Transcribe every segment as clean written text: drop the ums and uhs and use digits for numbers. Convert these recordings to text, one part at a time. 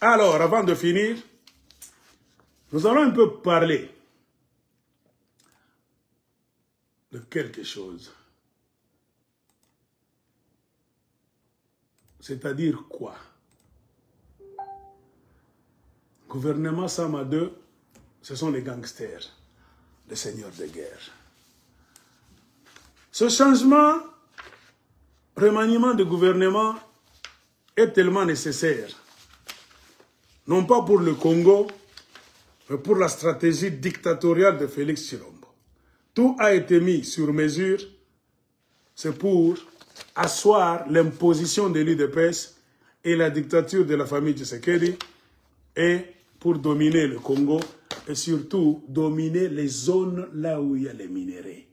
Alors, avant de finir, nous allons un peu parler de quelque chose. C'est-à-dire quoi? Gouvernement Sama 2, ce sont les gangsters, les seigneurs de guerre. Ce changement, remaniement de gouvernement est tellement nécessaire. Non pas pour le Congo, mais pour la stratégie dictatoriale de Félix Tshilombo. Tout a été mis sur mesure, c'est pour asseoir l'imposition de l'UDPS et la dictature de la famille Tshisekedi et pour dominer le Congo et surtout dominer les zones là où il y a les minéraux,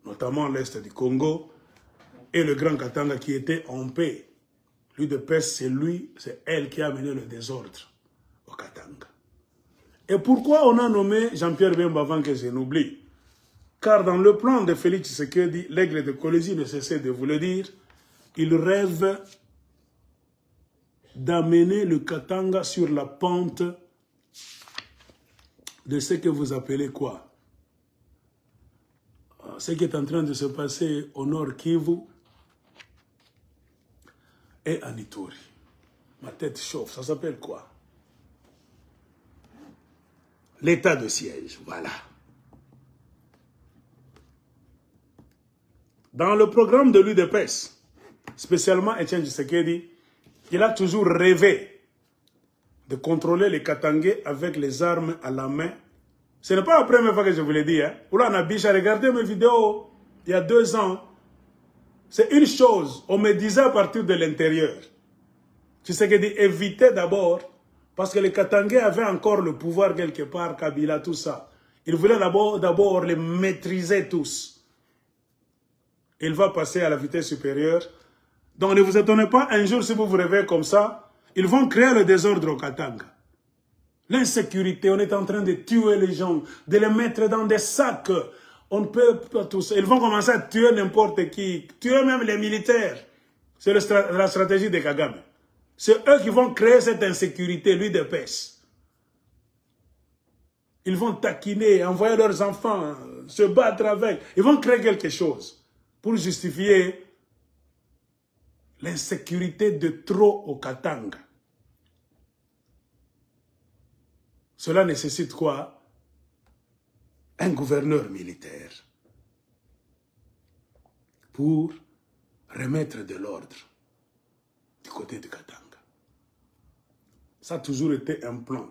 notamment l'est du Congo et le Grand Katanga qui était en paix. L'UDPS, c'est elle qui a mené le désordre au Katanga. Et pourquoi on a nommé Jean-Pierre Bemba avant que je n'oublie? Car dans le plan de Félix Tshisekedi, l'aigle de Kolwezi ne cessait de vous le dire, il rêve d'amener le Katanga sur la pente de ce que vous appelez quoi? Ce qui est en train de se passer au nord Kivu et à Ituri. Ma tête chauffe, ça s'appelle quoi? L'état de siège, voilà. Dans le programme de l'UDPS, spécialement Etienne Tshisekedi, il a toujours rêvé de contrôler les Katangais avec les armes à la main. Ce n'est pas la première fois que je vous l'ai dit. Hein. Oula Nabicha, regardez mes vidéos il y a 2 ans. C'est une chose, on me disait à partir de l'intérieur. Tshisekedi évitait d'abord, parce que les Katangais avaient encore le pouvoir quelque part, Kabila, tout ça. Il voulait d'abord les maîtriser tous. Il va passer à la vitesse supérieure. Donc ne vous étonnez pas, un jour, si vous vous réveillez comme ça, ils vont créer le désordre au Katanga. L'insécurité, on est en train de tuer les gens, de les mettre dans des sacs. On ne peut pas tout ça. Ils vont commencer à tuer n'importe qui, tuer même les militaires. C'est la stratégie de Kagame. C'est eux qui vont créer cette insécurité, l'UDPS. Ils vont taquiner, envoyer leurs enfants, se battre avec. Ils vont créer quelque chose pour justifier l'insécurité de trop au Katanga. Cela nécessite quoi? Un gouverneur militaire pour remettre de l'ordre du côté du Katanga. Ça a toujours été un plan.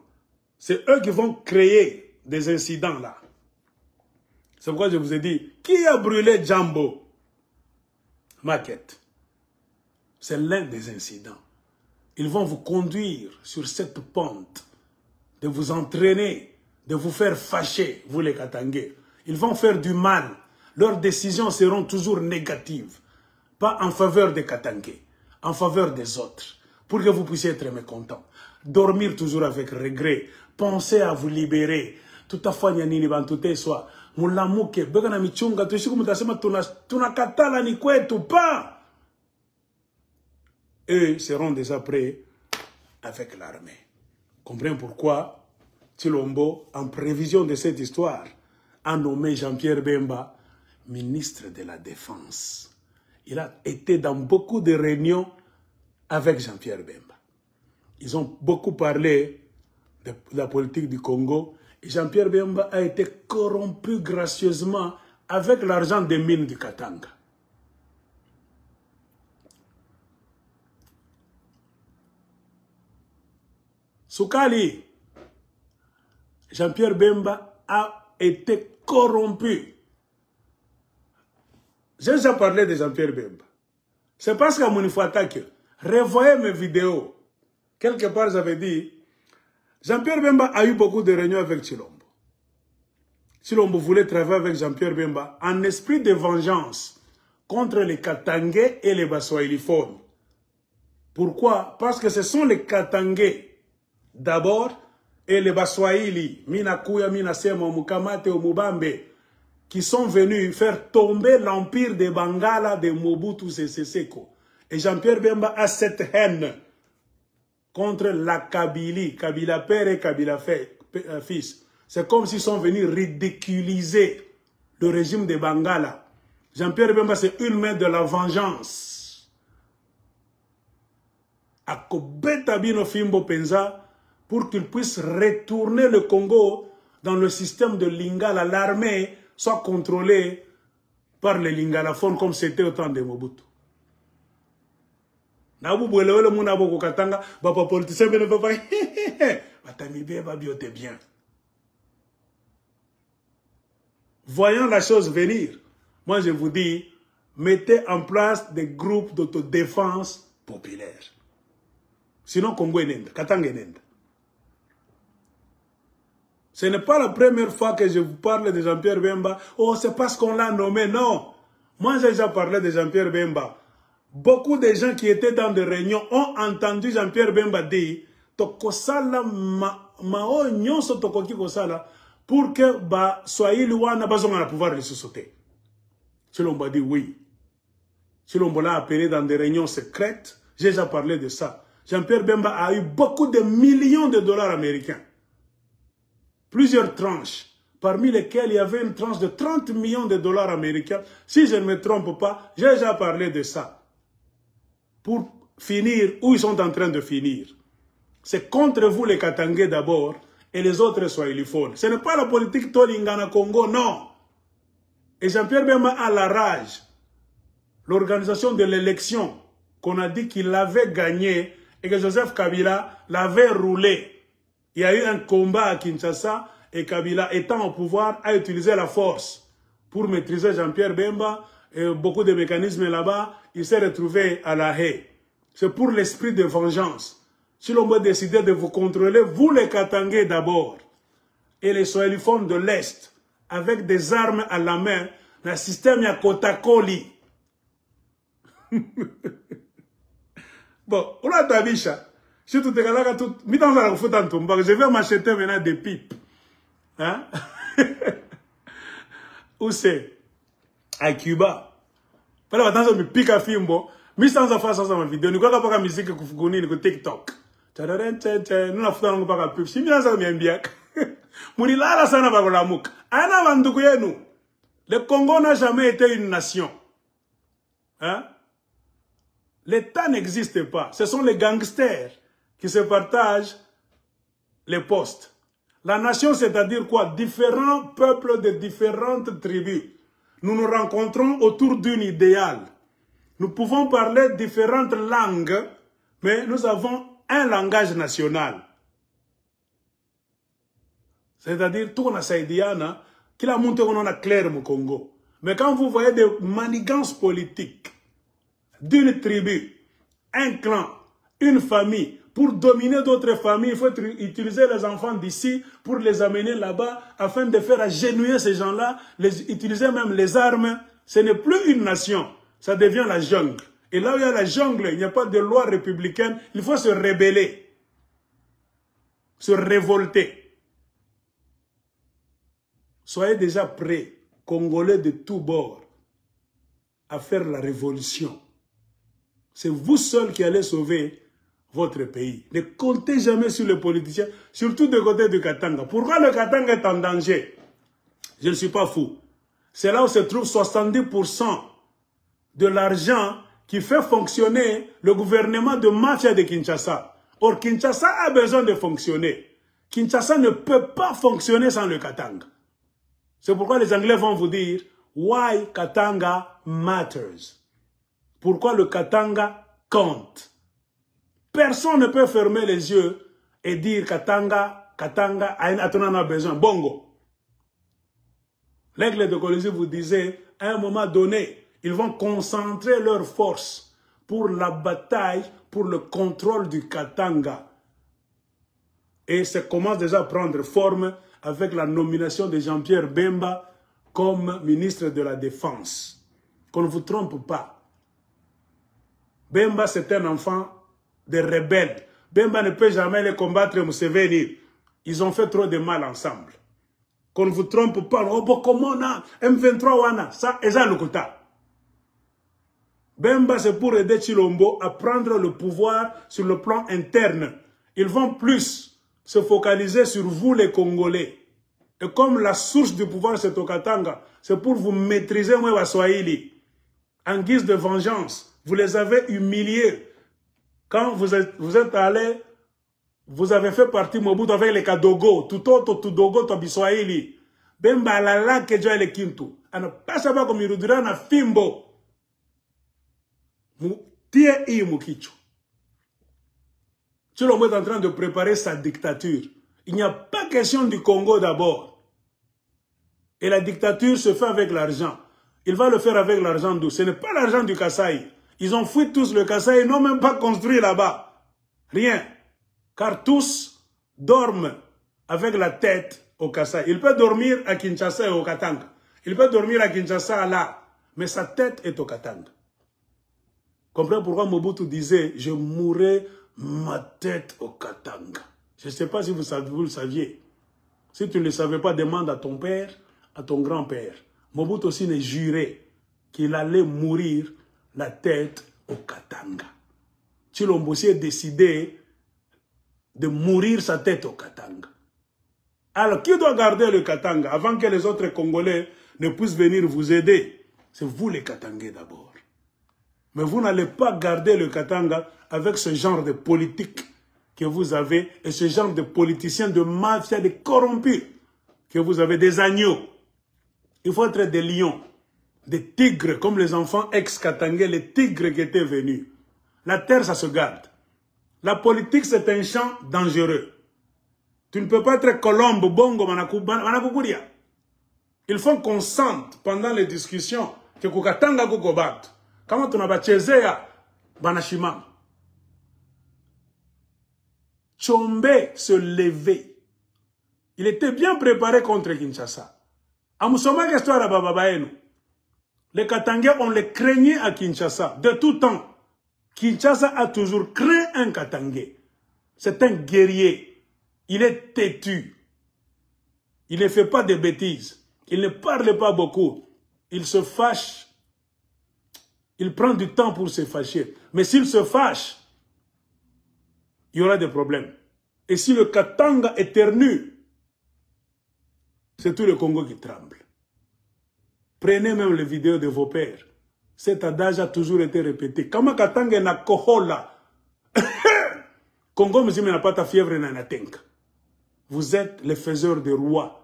C'est eux qui vont créer des incidents là. C'est pourquoi je vous ai dit, qui a brûlé Djambo? Maquette. C'est l'un des incidents. Ils vont vous conduire sur cette pente, de vous entraîner, de vous faire fâcher, vous les Katangais. Ils vont faire du mal. Leurs décisions seront toujours négatives. Pas en faveur des Katangais, en faveur des autres. Pour que vous puissiez être mécontents. Dormir toujours avec regret. Pensez à vous libérer. Tout à fait, nini bantute soit. Mulamuke, begana michunga, tuishiku mutasema tunakatala ni kwetu pas. Eux seront déjà prêts avec l'armée. Comprenez pourquoi Tshilombo, en prévision de cette histoire, a nommé Jean-Pierre Bemba ministre de la Défense. Il a été dans beaucoup de réunions avec Jean-Pierre Bemba. Ils ont beaucoup parlé de la politique du Congo. Et Jean-Pierre Bemba a été corrompu gracieusement avec l'argent des mines du Katanga. Soukali, Jean-Pierre Bemba a été corrompu. J'ai déjà parlé de Jean-Pierre Bemba. C'est parce qu'à Mounifouata que, revoyez mes vidéos. Quelque part, j'avais dit, Jean-Pierre Bemba a eu beaucoup de réunions avec Tshilombo. Tshilombo voulait travailler avec Jean-Pierre Bemba en esprit de vengeance contre les Katangais et les Baswahiliphones. Pourquoi? Parce que ce sont les Katangais d'abord, et les Baswahili, Minakuya, Minasema, Mukamate, Mubambe, qui sont venus faire tomber l'empire des Bangala de Mobutu Sese Seko. Et Jean-Pierre Bemba a cette haine contre la Kabylie, Kabila père et Kabila fils. C'est comme s'ils sont venus ridiculiser le régime de Bangala. Jean-Pierre Bemba, c'est une main de la vengeance. Akobetabino Fimbo Penza, pour qu'il puisse retourner le Congo dans le système de Lingala, l'armée soit contrôlée par les lingalaphones comme c'était au temps de Mobutu. Nabu Bwelewele Mounabo Kokatanga, Bapa politicien ne peut pas. Batamibe Babiote bien. Voyant la chose venir, moi je vous dis, mettez en place des groupes d'autodéfense populaire. Sinon, Congo est nende, Katanga est nende. Ce n'est pas la première fois que je vous parle de Jean-Pierre Bemba. Oh, c'est parce qu'on l'a nommé. Non. Moi, j'ai déjà parlé de Jean-Pierre Bemba. Beaucoup de gens qui étaient dans des réunions ont entendu Jean-Pierre Bemba dire Tokosala mao nyonso tokoki kosala pour que Swahili wana bazonga na pouvoir le sauter. Chilombo a dit oui. Chilombo l'a appelé dans des réunions secrètes. J'ai déjà parlé de ça. Jean-Pierre Bemba a eu beaucoup de millions de dollars américains. Plusieurs tranches, parmi lesquelles il y avait une tranche de 30 millions de dollars américains. Si je ne me trompe pas, j'ai déjà parlé de ça. Pour finir, où ils sont en train de finir. C'est contre vous les Katangais d'abord et les autres Swahiliphones. Ce n'est pas la politique Tolingana Congo, non. Et Jean-Pierre Bemba a la rage. L'organisation de l'élection qu'on a dit qu'il avait gagnée et que Joseph Kabila l'avait roulé. Il y a eu un combat à Kinshasa et Kabila, étant au pouvoir, a utilisé la force pour maîtriser Jean-Pierre Bemba. Et beaucoup de mécanismes là-bas, il s'est retrouvé à la haie. C'est pour l'esprit de vengeance. Si l'on veut décider de vous contrôler, vous les Katangais d'abord, et les Swahiliphones de l'Est, avec des armes à la main, le système ya Kotakoli. Bon, on a Tabisha. Je vais m'acheter maintenant des pipes. Hein? Où c'est? À Cuba. Parce que maintenant, je me pique à Fimbo. Mais sans faire ça dans ma vidéo. Nous n'avons pas la musique que vous connaissez sur TikTok. Nous n'avons pas la pub. Si bien ça m'aime bien. Mourila la sana ba la mouk. Ana vandukuyenu. Le Congo n'a jamais été une nation. Hein? L'État n'existe pas. Ce sont les gangsters qui se partagent les postes. La nation, c'est-à-dire quoi? Différents peuples de différentes tribus. Nous nous rencontrons autour d'un idéal. Nous pouvons parler différentes langues, mais nous avons un langage national. C'est-à-dire, tout le monde a qu'il a monté qu'on a clair au Congo. Mais quand vous voyez des manigances politiques d'une tribu, un clan, une famille, pour dominer d'autres familles, il faut utiliser les enfants d'ici pour les amener là-bas afin de faire agenouiller ces gens-là, utiliser même les armes. Ce n'est plus une nation, ça devient la jungle. Et là où il y a la jungle, il n'y a pas de loi républicaine, il faut se rebeller, se révolter. Soyez déjà prêts, Congolais de tous bords, à faire la révolution. C'est vous seuls qui allez sauver votre pays. Ne comptez jamais sur les politiciens, surtout du côté du Katanga. Pourquoi le Katanga est en danger? Je ne suis pas fou. C'est là où se trouve 70% de l'argent qui fait fonctionner le gouvernement de mafia de Kinshasa. Or, Kinshasa a besoin de fonctionner. Kinshasa ne peut pas fonctionner sans le Katanga. C'est pourquoi les Anglais vont vous dire « Why Katanga matters ». Pourquoi le Katanga compte. Personne ne peut fermer les yeux et dire Katanga a besoin. Bongo. L'aigle de Colosie vous disait, à un moment donné, ils vont concentrer leurs forces pour la bataille, pour le contrôle du Katanga. Et ça commence déjà à prendre forme avec la nomination de Jean-Pierre Bemba comme ministre de la Défense. Qu'on ne vous trompe pas. Bemba, c'est un enfant de rebelles. Bemba ne peut jamais les combattre Museveni. Ils ont fait trop de mal ensemble. Qu'on ne vous trompe pas. Oh, bon, comment on a M23 wana, ça, et ça, le quota. Bemba, c'est pour aider Chilombo à prendre le pouvoir sur le plan interne. ils vont plus se focaliser sur vous les Congolais. Et comme la source du pouvoir c'est au Katanga, c'est pour vous maîtriser moi Waswahili. En guise de vengeance, vous les avez humiliés. Quand vous êtes allés, vous avez fait partie Mobutu avec les Kadogo, tout autre, tout Dogo, tout Biswahili. Bemba la la que Dieu le Kintu. Ana pas savoir comme il dira na Fimbo. Tie i Mukicho. Chilombo est en train de préparer sa dictature. Il n'y a pas question du Congo d'abord. Et la dictature se fait avec l'argent. Il va le faire avec l'argent d'où? Ce n'est pas l'argent du Kasaï. Ils ont fui tous le Kasaï, ils n'ont même pas construit là-bas. Rien. Car tous dorment avec la tête au Kasaï. Il peut dormir à Kinshasa et au Katanga. Il peut dormir à Kinshasa là. Mais sa tête est au Katanga. Comprenez pourquoi Mobutu disait, je mourrai ma tête au Katanga. Je ne sais pas si vous le saviez. Si tu ne le savais pas, demande à ton père, à ton grand-père. Mobutu aussi ne jurait qu'il allait mourir la tête au Katanga. Tshilombo a décidé de mourir sa tête au Katanga. Alors, qui doit garder le Katanga avant que les autres Congolais ne puissent venir vous aider? C'est vous les Katangais d'abord. Mais vous n'allez pas garder le Katanga avec ce genre de politique que vous avez et ce genre de politiciens, de mafia, de corrompus que vous avez, des agneaux. Il faut être des lions, des tigres, comme les enfants ex-Katangais, les tigres qui étaient venus. La terre, ça se garde. La politique, c'est un champ dangereux. Tu ne peux pas être Colombe, Bongo, Manakukuria. Il faut qu'on sente pendant les discussions que Kukatanga Kukobat. Comment tu n'as pas Chezea, Banashimam. Tshombe se levait. Il était bien préparé contre Kinshasa. Amusoma histoire à Bababaeno. Les Katangais, on les craignait à Kinshasa. De tout temps. Kinshasa a toujours craint un Katangais. C'est un guerrier. Il est têtu. Il ne fait pas de bêtises. Il ne parle pas beaucoup. Il se fâche. Il prend du temps pour se fâcher. Mais s'il se fâche, il y aura des problèmes. Et si le Katanga éternue, c'est tout le Congo qui tremble. Prenez même les vidéos de vos pères. Cet adage a toujours été répété. Kama Katanga na kohola. Congo mzima n'a pas ta fièvre na natenka. Vous êtes les faiseurs de rois.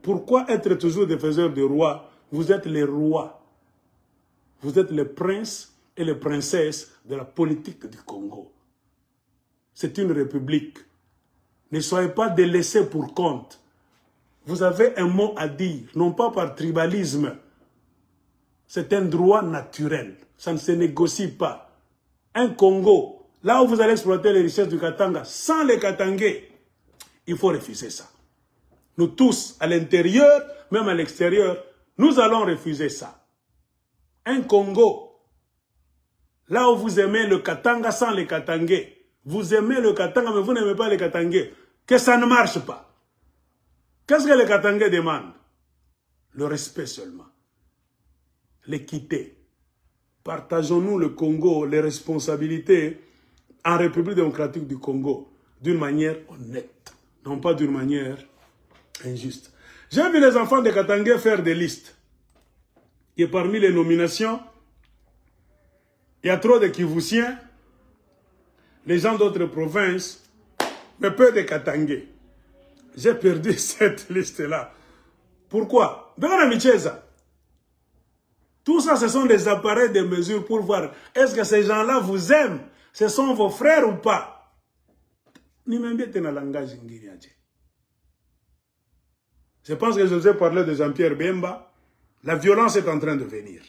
Pourquoi être toujours des faiseurs de rois? Vous êtes les rois. Vous êtes les princes et les princesses de la politique du Congo. C'est une république. Ne soyez pas délaissés pour compte. Vous avez un mot à dire, non pas par tribalisme. C'est un droit naturel. Ça ne se négocie pas. Un Congo, là où vous allez exploiter les richesses du Katanga, sans les Katangais, il faut refuser ça. Nous tous, à l'intérieur, même à l'extérieur, nous allons refuser ça. Un Congo, là où vous aimez le Katanga sans les Katangais, vous aimez le Katanga, mais vous n'aimez pas les Katangais, que ça ne marche pas. Qu'est-ce que les Katangais demandent? Le respect seulement. L'équité. Partageons-nous le Congo, les responsabilités en République démocratique du Congo d'une manière honnête, non pas d'une manière injuste. J'ai vu les enfants de Katangais faire des listes. Et parmi les nominations, il y a trop de Kivusiens, les gens d'autres provinces, mais peu de Katangais. J'ai perdu cette liste-là. Pourquoi? Tout ça, ce sont des appareils de mesure pour voir est-ce que ces gens-là vous aiment? Ce sont vos frères ou pas? Je pense que je vous ai parlé de Jean-Pierre Bemba. La violence est en train de venir.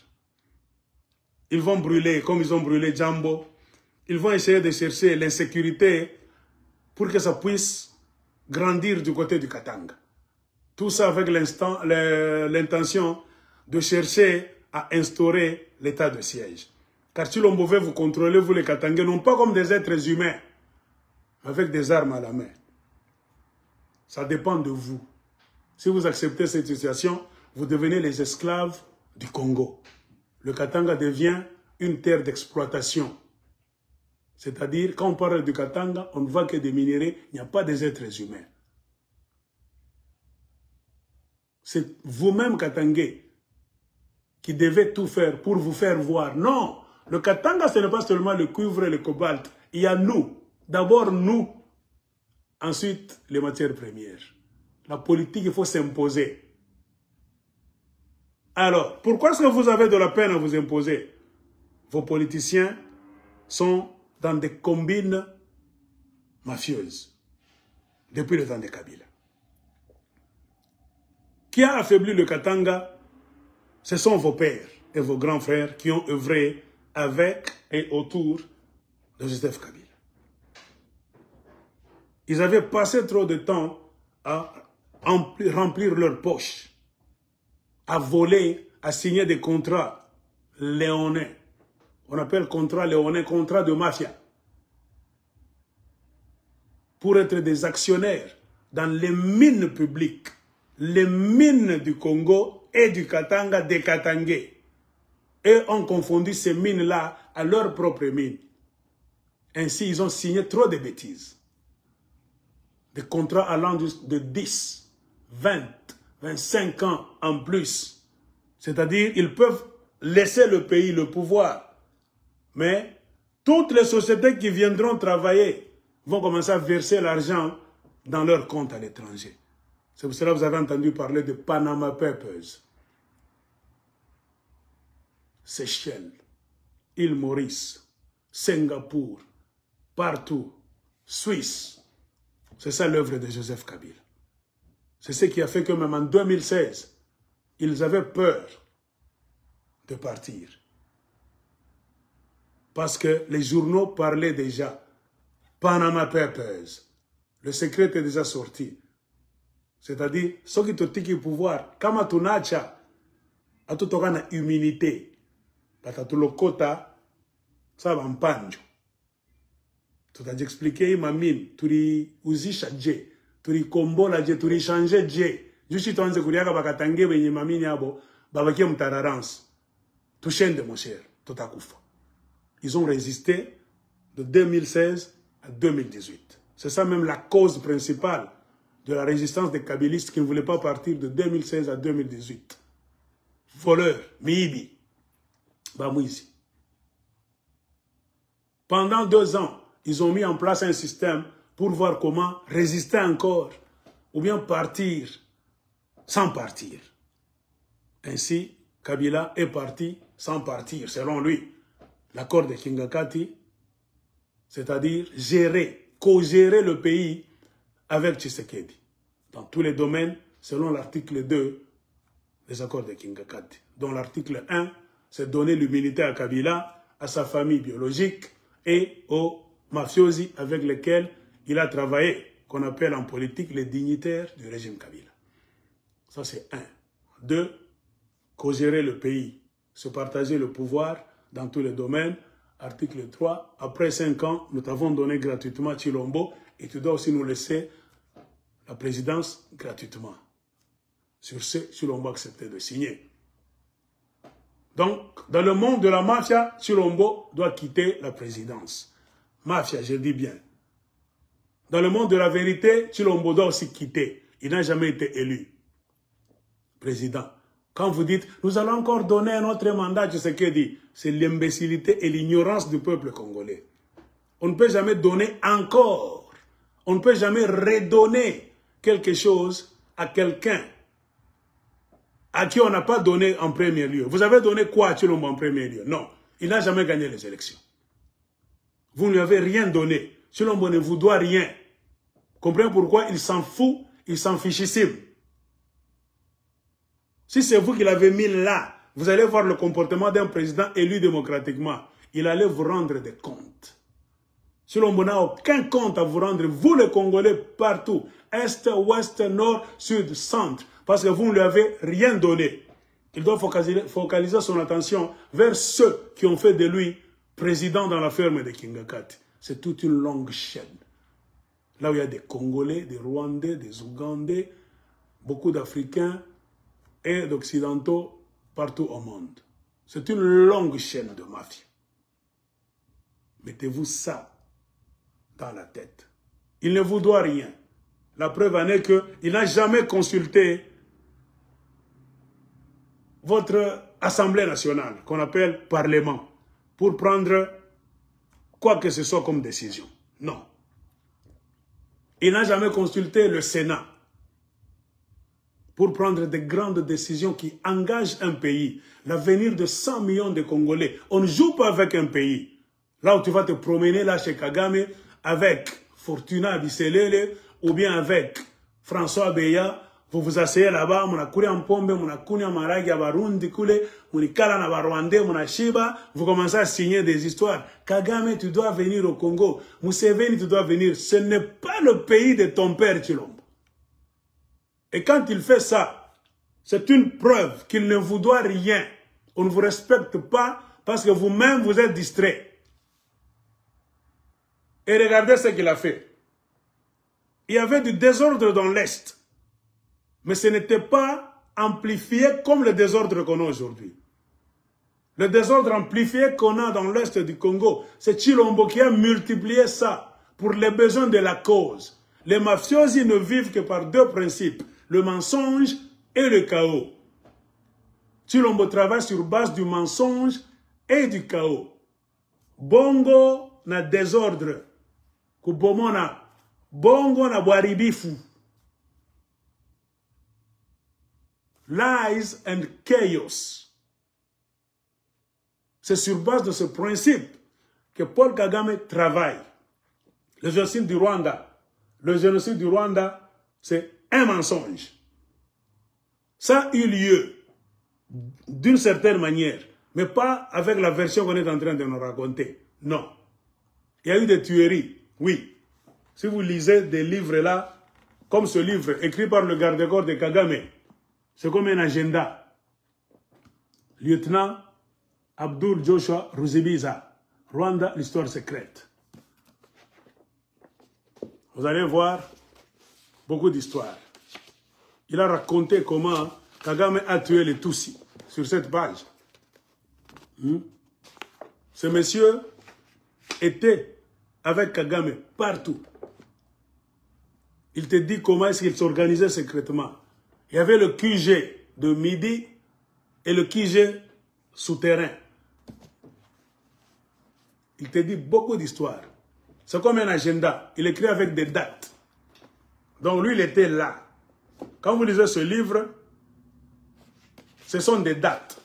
Ils vont brûler, comme ils ont brûlé Djambo. Ils vont essayer de chercher l'insécurité pour que ça puisse grandir du côté du Katanga. Tout ça avec l'intention de chercher à instaurer l'état de siège. Car si l'on pouvait vous contrôler, vous les Katangais, non pas comme des êtres humains, mais avec des armes à la main. Ça dépend de vous. Si vous acceptez cette situation, vous devenez les esclaves du Congo. Le Katanga devient une terre d'exploitation. C'est-à-dire, quand on parle du Katanga, on ne voit que des minéraux, il n'y a pas des êtres humains. C'est vous-même, Katangais, qui devez tout faire pour vous faire voir. Non, le Katanga, ce n'est pas seulement le cuivre et le cobalt. Il y a nous. D'abord, nous. Ensuite, les matières premières. La politique, il faut s'imposer. Alors, pourquoi est-ce que vous avez de la peine à vous imposer? Vos politiciens sont dans des combines mafieuses depuis le temps de Kabila. Qui a affaibli le Katanga? Ce sont vos pères et vos grands frères qui ont œuvré avec et autour de Joseph Kabila. Ils avaient passé trop de temps à remplir leurs poches, à voler, à signer des contrats léonais. On appelle contrat léonais, contrat de mafia. Pour être des actionnaires dans les mines publiques, les mines du Congo et du Katanga, des Katangais. Et ont confondu ces mines-là à leurs propres mines. Ainsi, ils ont signé trop de bêtises. Des contrats allant de 10, 20, 25 ans en plus. C'est-à-dire, ils peuvent laisser le pays, le pouvoir. Mais toutes les sociétés qui viendront travailler vont commencer à verser l'argent dans leur compte à l'étranger. C'est pour cela que vous avez entendu parler de Panama Papers. Seychelles, île Maurice, Singapour, partout, Suisse. C'est ça l'œuvre de Joseph Kabila. C'est ce qui a fait que même en 2016, ils avaient peur de partir. Parce que les journaux parlaient déjà. Panama Papers. Le secret est déjà sorti. C'est-à-dire, ceux qui te tiquent pouvoir, kama tunacha, à tout na humilité. Parce le quota, ça va en panjo. Tout a dit expliqué, ma mine, tu ri uzisha dje, tu ri kombo la dje, tu ri changer dje. Juste tu anze kuriaka bakatange benye ma mine abo, babaki mtararance. Tu chaîne de mon cher, tout a koufa. Ils ont résisté de 2016 à 2018. C'est ça même la cause principale de la résistance des kabylistes qui ne voulaient pas partir de 2016 à 2018. Voleurs, miibi, bamouizi. Pendant 2 ans, ils ont mis en place un système pour voir comment résister encore ou bien partir sans partir. Ainsi, Kabila est parti sans partir, selon lui. L'accord de Kingakati, c'est-à-dire gérer, co-gérer le pays avec Tshisekedi. Dans tous les domaines, selon l'article 2 des accords de Kingakati. Dont l'article 1, c'est donner l'humilité à Kabila, à sa famille biologique et aux mafiosi avec lesquels il a travaillé, qu'on appelle en politique les dignitaires du régime Kabila. Ça c'est 1. 2, co-gérer le pays, se partager le pouvoir dans tous les domaines. Article 3, après 5 ans, nous t'avons donné gratuitement Tshilombo et tu dois aussi nous laisser la présidence gratuitement. Sur ce, Tshilombo a accepté de signer. Donc, dans le monde de la mafia, Tshilombo doit quitter la présidence. Mafia, je dis bien. Dans le monde de la vérité, Tshilombo doit aussi quitter. Il n'a jamais été élu président. Quand vous dites, nous allons encore donner un autre mandat, je sais que dit, c'est l'imbécilité et l'ignorance du peuple congolais. On ne peut jamais donner encore. On ne peut jamais redonner quelque chose à quelqu'un à qui on n'a pas donné en premier lieu. Vous avez donné quoi à Tshilombo en premier lieu? Non, il n'a jamais gagné les élections. Vous ne lui avez rien donné. Tshilombo ne vous doit rien. Comprenez pourquoi il s'en fout, il s'en fichissime. Si c'est vous qui l'avez mis là, vous allez voir le comportement d'un président élu démocratiquement. Il allait vous rendre des comptes. Tshilombo n'a aucun compte à vous rendre, vous les Congolais, partout. Est, ouest, nord, sud, centre. Parce que vous ne lui avez rien donné. Il doit focaliser son attention vers ceux qui ont fait de lui président dans la ferme de Kingakati. C'est toute une longue chaîne. Là où il y a des Congolais, des Rwandais, des Ougandais, beaucoup d'Africains et d'Occidentaux partout au monde. C'est une longue chaîne de mafia. Mettez-vous ça dans la tête. Il ne vous doit rien. La preuve en est qu'il n'a jamais consulté votre Assemblée nationale, qu'on appelle Parlement, pour prendre quoi que ce soit comme décision. Non. Il n'a jamais consulté le Sénat pour prendre de grandes décisions qui engagent un pays, l'avenir de 100 millions de Congolais. On ne joue pas avec un pays. Là où tu vas te promener là chez Kagame avec Fortuna Bisselele ou bien avec François Beya, vous vous asseyez là-bas, muna kuri en pombe, muna kunya maragi ya barundi kule, munikala na barwandais, muna shiba, vous commencez à signer des histoires. Kagame, tu dois venir au Congo. Museveni, tu dois venir. Ce n'est pas le pays de ton père, Chilombo. Et quand il fait ça, c'est une preuve qu'il ne vous doit rien. On ne vous respecte pas parce que vous-même, vous êtes distrait. Et regardez ce qu'il a fait. Il y avait du désordre dans l'Est. Mais ce n'était pas amplifié comme le désordre qu'on a aujourd'hui. Le désordre amplifié qu'on a dans l'Est du Congo, c'est Chilombo qui a multiplié ça pour les besoins de la cause. Les mafiosi ne vivent que par deux principes, le mensonge et le chaos. Chilombo travaille sur base du mensonge et du chaos. Bongo na désordre. Kubomona. Bongo na boaribifu. Lies and chaos. C'est sur base de ce principe que Paul Kagame travaille. Le génocide du Rwanda. Le génocide du Rwanda, c'est un mensonge. Ça a eu lieu d'une certaine manière, mais pas avec la version qu'on est en train de nous raconter. Non. Il y a eu des tueries, oui. Si vous lisez des livres là, comme ce livre écrit par le garde-corps de Kagame, c'est comme un agenda. Lieutenant Abdul Joshua Ruzibiza, Rwanda, l'histoire secrète. Vous allez voir beaucoup d'histoires. Il a raconté comment Kagame a tué les Tutsis sur cette page. Ce monsieur était avec Kagame partout. Il te dit comment est-ce qu'il s'organisait secrètement. Il y avait le QG de midi et le QG souterrain. Il te dit beaucoup d'histoires. C'est comme un agenda. Il écrit avec des dates. Donc lui, il était là. Quand vous lisez ce livre, ce sont des dates.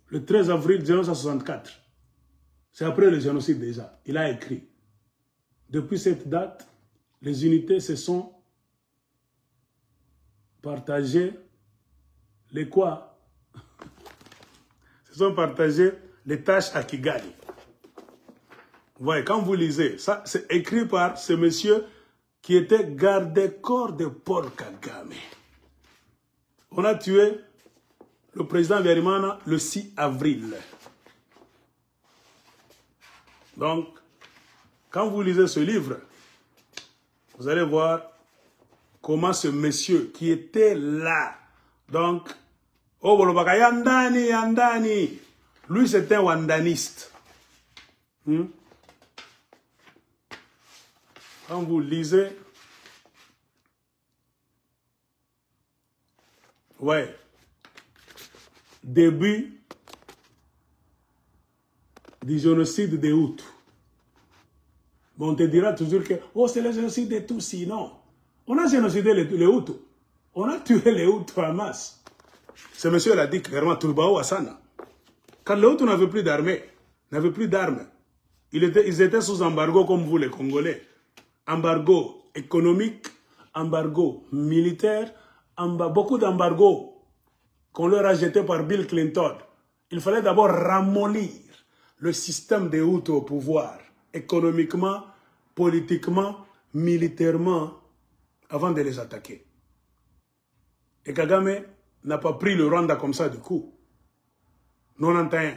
Le 13 avril 1964, c'est après le génocide déjà, il a écrit. Depuis cette date, les unités se sont partagées les quoi? Se sont partagées les tâches à Kigali. Vous voyez, quand vous lisez, ça c'est écrit par ce monsieur qui était garde-corps de Paul Kagame. On a tué le président Habyarimana le 6 avril. Donc, quand vous lisez ce livre, vous allez voir comment ce monsieur qui était là, donc, oh, bolobaka yandani, yandani, lui c'était un wandaniste. Quand vous lisez, ouais, début du génocide des Hutus. Bon, on te dira toujours que oh, c'est le génocide des Tutsis. Non. On a génocidé les Hutus. On a tué les Hutus en masse. Ce monsieur l'a dit clairement, Turbao Asana. Quand les Hutus n'avaient plus d'armée, n'avaient plus d'armes, ils étaient sous embargo comme vous les Congolais. Embargo économique, embargo militaire, beaucoup d'embargos qu'on leur a jeté par Bill Clinton. Il fallait d'abord ramollir le système des Hutus au pouvoir, économiquement, politiquement, militairement, avant de les attaquer. Et Kagame n'a pas pris le Rwanda comme ça du coup. 91,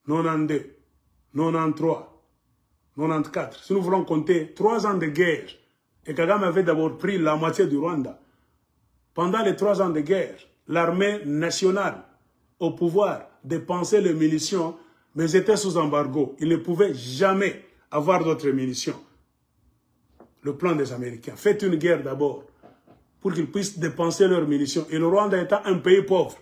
92, 93, 94. Si nous voulons compter 3 ans de guerre, et Kagame avait d'abord pris la moitié du Rwanda. Pendant les 3 ans de guerre, l'armée nationale au pouvoir dépenser les munitions, mais ils étaient sous embargo. Ils ne pouvaient jamais avoir d'autres munitions. Le plan des Américains. Faites une guerre d'abord pour qu'ils puissent dépenser leurs munitions. Et le Rwanda étant un pays pauvre.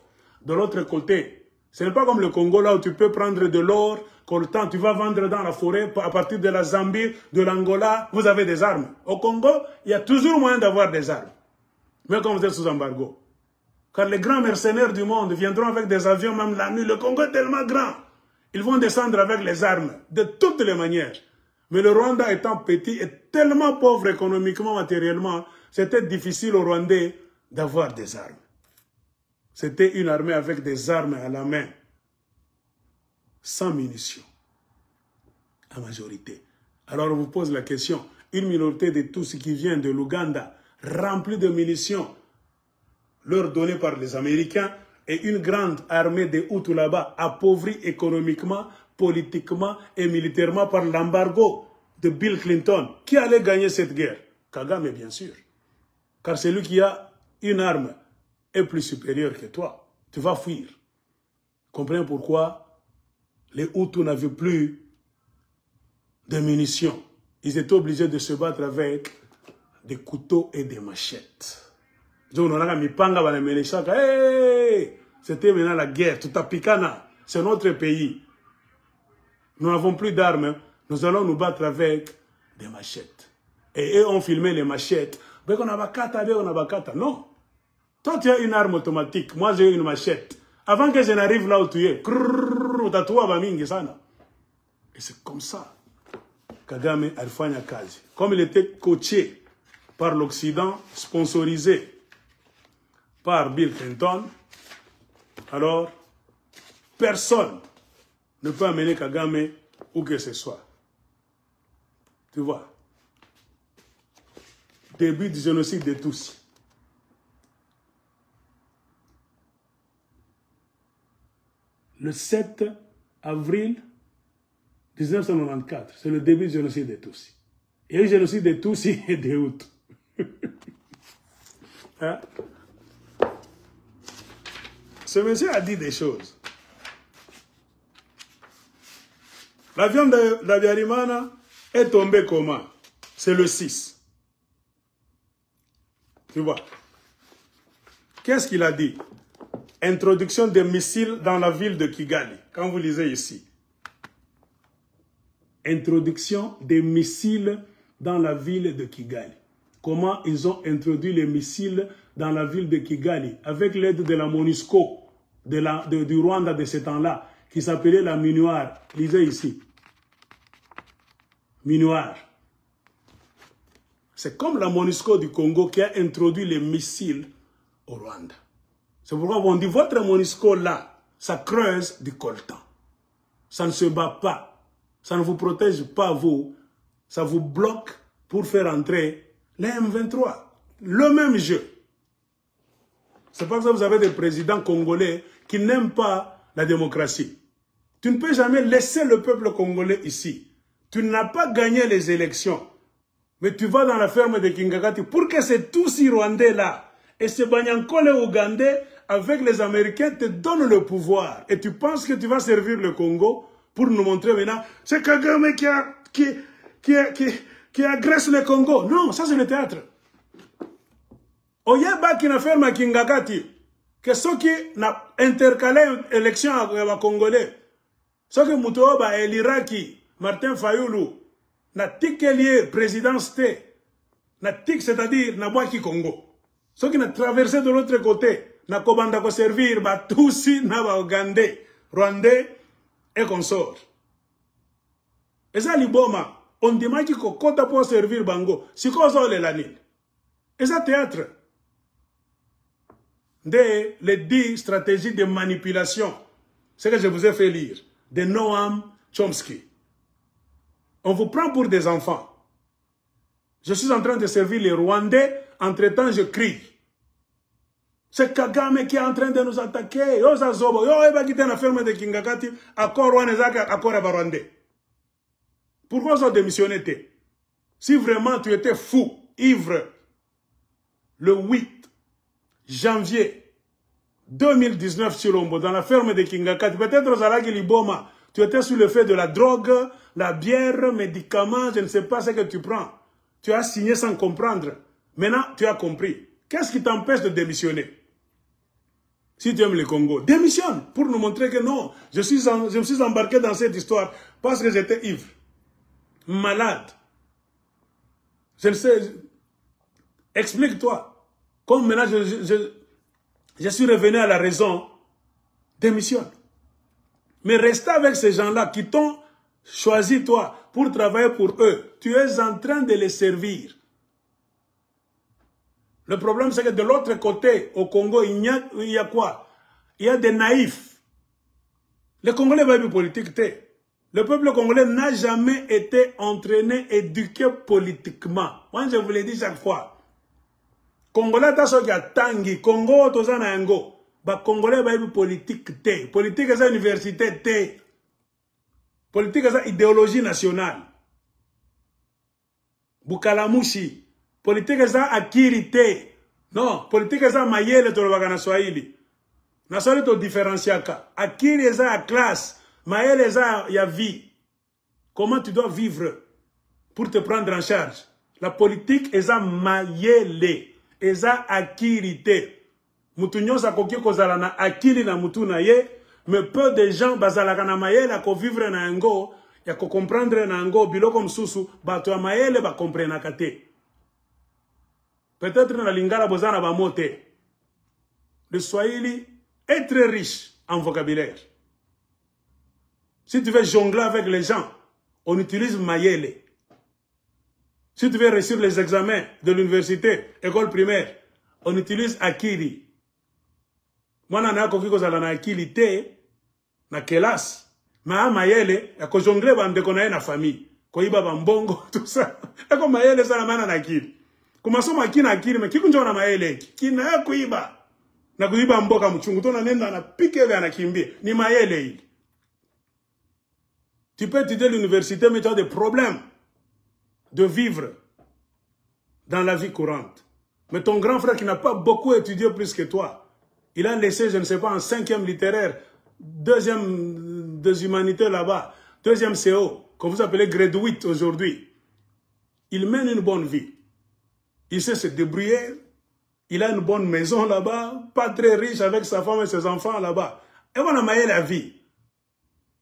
De l'autre côté, ce n'est pas comme le Congo là où tu peux prendre de l'or, coltan, tu vas vendre dans la forêt à partir de la Zambie, de l'Angola, vous avez des armes. Au Congo, il y a toujours moyen d'avoir des armes. Même quand vous êtes sous embargo. Car les grands mercenaires du monde viendront avec des avions même la nuit. Le Congo est tellement grand. Ils vont descendre avec les armes, de toutes les manières. Mais le Rwanda étant petit et tellement pauvre économiquement, matériellement, c'était difficile aux Rwandais d'avoir des armes. C'était une armée avec des armes à la main, sans munitions, en majorité. Alors on vous pose la question, une minorité de tous qui vient de l'Ouganda, remplie de munitions, leur données par les Américains, et une grande armée de Hutus là-bas, appauvrie économiquement, politiquement et militairement par l'embargo de Bill Clinton. Qui allait gagner cette guerre? Kagame, bien sûr. Car celui qui a une arme est plus supérieur que toi. Tu vas fuir. Comprenez pourquoi les Hutus n'avaient plus de munitions. Ils étaient obligés de se battre avec des couteaux et des machettes. C'était maintenant la guerre. Tutapikana, c'est notre pays. Nous n'avons plus d'armes. Nous allons nous battre avec des machettes. Et eux ont filmé les machettes. Non. Toi, tu as une arme automatique. Moi, j'ai une machette. Avant que je n'arrive là où tu es, et c'est comme ça. Kagame Alfanya Kazi. Comme il était coaché par l'Occident, sponsorisé par Bill Clinton, alors personne ne peut amener Kagame où que ce soit. Tu vois. Début du génocide de Tutsis. Le 7 avril 1994, c'est le début du génocide de Tutsis. Il y a eu le génocide de Tutsis et de Hutus. Hein? Ce monsieur a dit des choses. L'avion d'Abiyarimana est tombé comment? C'est le 6. Tu vois. Qu'est-ce qu'il a dit? Introduction des missiles dans la ville de Kigali. Quand vous lisez ici. Introduction des missiles dans la ville de Kigali. Comment ils ont introduit les missiles dans la ville de Kigali avec l'aide de la MONUSCO du Rwanda de ce temps-là, qui s'appelait la MINUAR. Lisez ici. MINUAR. C'est comme la MONUSCO du Congo qui a introduit les missiles au Rwanda. C'est pourquoi on dit, votre MONUSCO là, ça creuse du coltan. Ça ne se bat pas. Ça ne vous protège pas, vous. Ça vous bloque pour faire entrer les M23. Le même jeu. C'est parce que vous avez des présidents congolais qui n'aiment pas la démocratie. Tu ne peux jamais laisser le peuple congolais ici. Tu n'as pas gagné les élections. Mais tu vas dans la ferme de Kingakati pour que ces Tutsis rwandais là et ces Banyankole ougandais avec les Américains te donnent le pouvoir. Et tu penses que tu vas servir le Congo pour nous montrer maintenant, c'est Kagame qui agresse le Congo. Non, ça c'est le théâtre. Oyeba qui n'a fait ma Kingakati, que ceux qui n'ont intercalé l'élection à Congolais, ceux qui Moutoba et l'Iraki, Martin Fayoulou, n'a tiqué présidence T, n'a tic, c'est-à-dire n'a boaki Congo. Ceux qui n'ont traversé de l'autre côté, n'a kobanda ko servir, ba Tutsi, n'a ba Ougandais, Rwandais et consorts. Et ça, l'Iboma, on dit qu'il faut kota pour servir Bango, si qu'on s'en les lanil. Et ça, théâtre. Les 10 stratégies de manipulation, c'est que je vous ai fait lire, de Noam Chomsky. On vous prend pour des enfants. Je suis en train de servir les Rwandais, entre-temps je crie. C'est Kagame qui est en train de nous attaquer. Yo Zazobo, yo eba quitter la ferme de Kingakati, accord Rwandais, accord Rwandais. Pourquoi ça démissionné? Si vraiment tu étais fou, ivre, le 8 janvier 2019 Chilombo, dans la ferme de Kingaka, peut-être aux Alagi Liboma, tu étais sous le fait de la drogue, la bière, médicaments, je ne sais pas ce que tu prends. Tu as signé sans comprendre. Maintenant, tu as compris. Qu'est-ce qui t'empêche de démissionner? Si tu aimes le Congo, démissionne pour nous montrer que non, je me suis embarqué dans cette histoire parce que j'étais ivre, malade. Je ne sais, explique-toi. Comme maintenant je suis revenu à la raison, démissionne. Mais rester avec ces gens-là qui t'ont choisi toi pour travailler pour eux, tu es en train de les servir. Le problème, c'est que de l'autre côté, au Congo, il y a quoi? Il y a des naïfs. Les Congolais veulent politique. Le peuple congolais n'a jamais été entraîné, éduqué politiquement. Moi, je vous l'ai dit chaque fois. Congolais, t'as ce qui a tangi. Congo, toza na yango. Ba Congolais veulent politique. Politique, c'est université. Politique, c'est idéologie nationale. Bukalamushi. Politique za akili te. Non, politique za mayele to lobaka na Swahili. Na Swahili to différenciaka. Akili za a classe, mayele za ya vie. Comment tu dois vivre pour te prendre en charge? La politique eza mayele, eza akili te. Mutu nyonso akoki kozala na akili na mutu na ye, mais peu de gens bazalaka na mayele ako vivre na yango, ya ko comprendre na yango biloko msusu, bato ya mayele ba comprenaka te. Peut-être dans la lingala bozana ba mote. Le Swahili est très riche en vocabulaire. Si tu veux jongler avec les gens, on utilise mayele. Si tu veux réussir les examens de l'université, école primaire, on utilise akili. Moi, nana koki kozala na akili te, na kelas. Ma mayele, ya ko jongler ba ndeko na ye na famille. Ko iba ba mbongo, tout ça. Eko mayele sana mana na akili. Kumasoma kina akili me kikunjona mayele kina ya kuiba na kuiba mboka mchungu tona nenda na pikele anakimbia ni mayele hili. Tu peux étudier l'université mais tu as des problèmes de vivre dans la vie courante. Mais ton grand frère qui n'a pas beaucoup étudié plus que toi, il a laissé, je ne sais pas, en 5e littéraire, 2e des humanités là-bas, 2e CO, que vous appelez grade 8 aujourd'hui. Il mène une bonne vie. Il sait se débrouiller. Il a une bonne maison là-bas. Pas très riche avec sa femme et ses enfants là-bas. Et on a maillé la vie.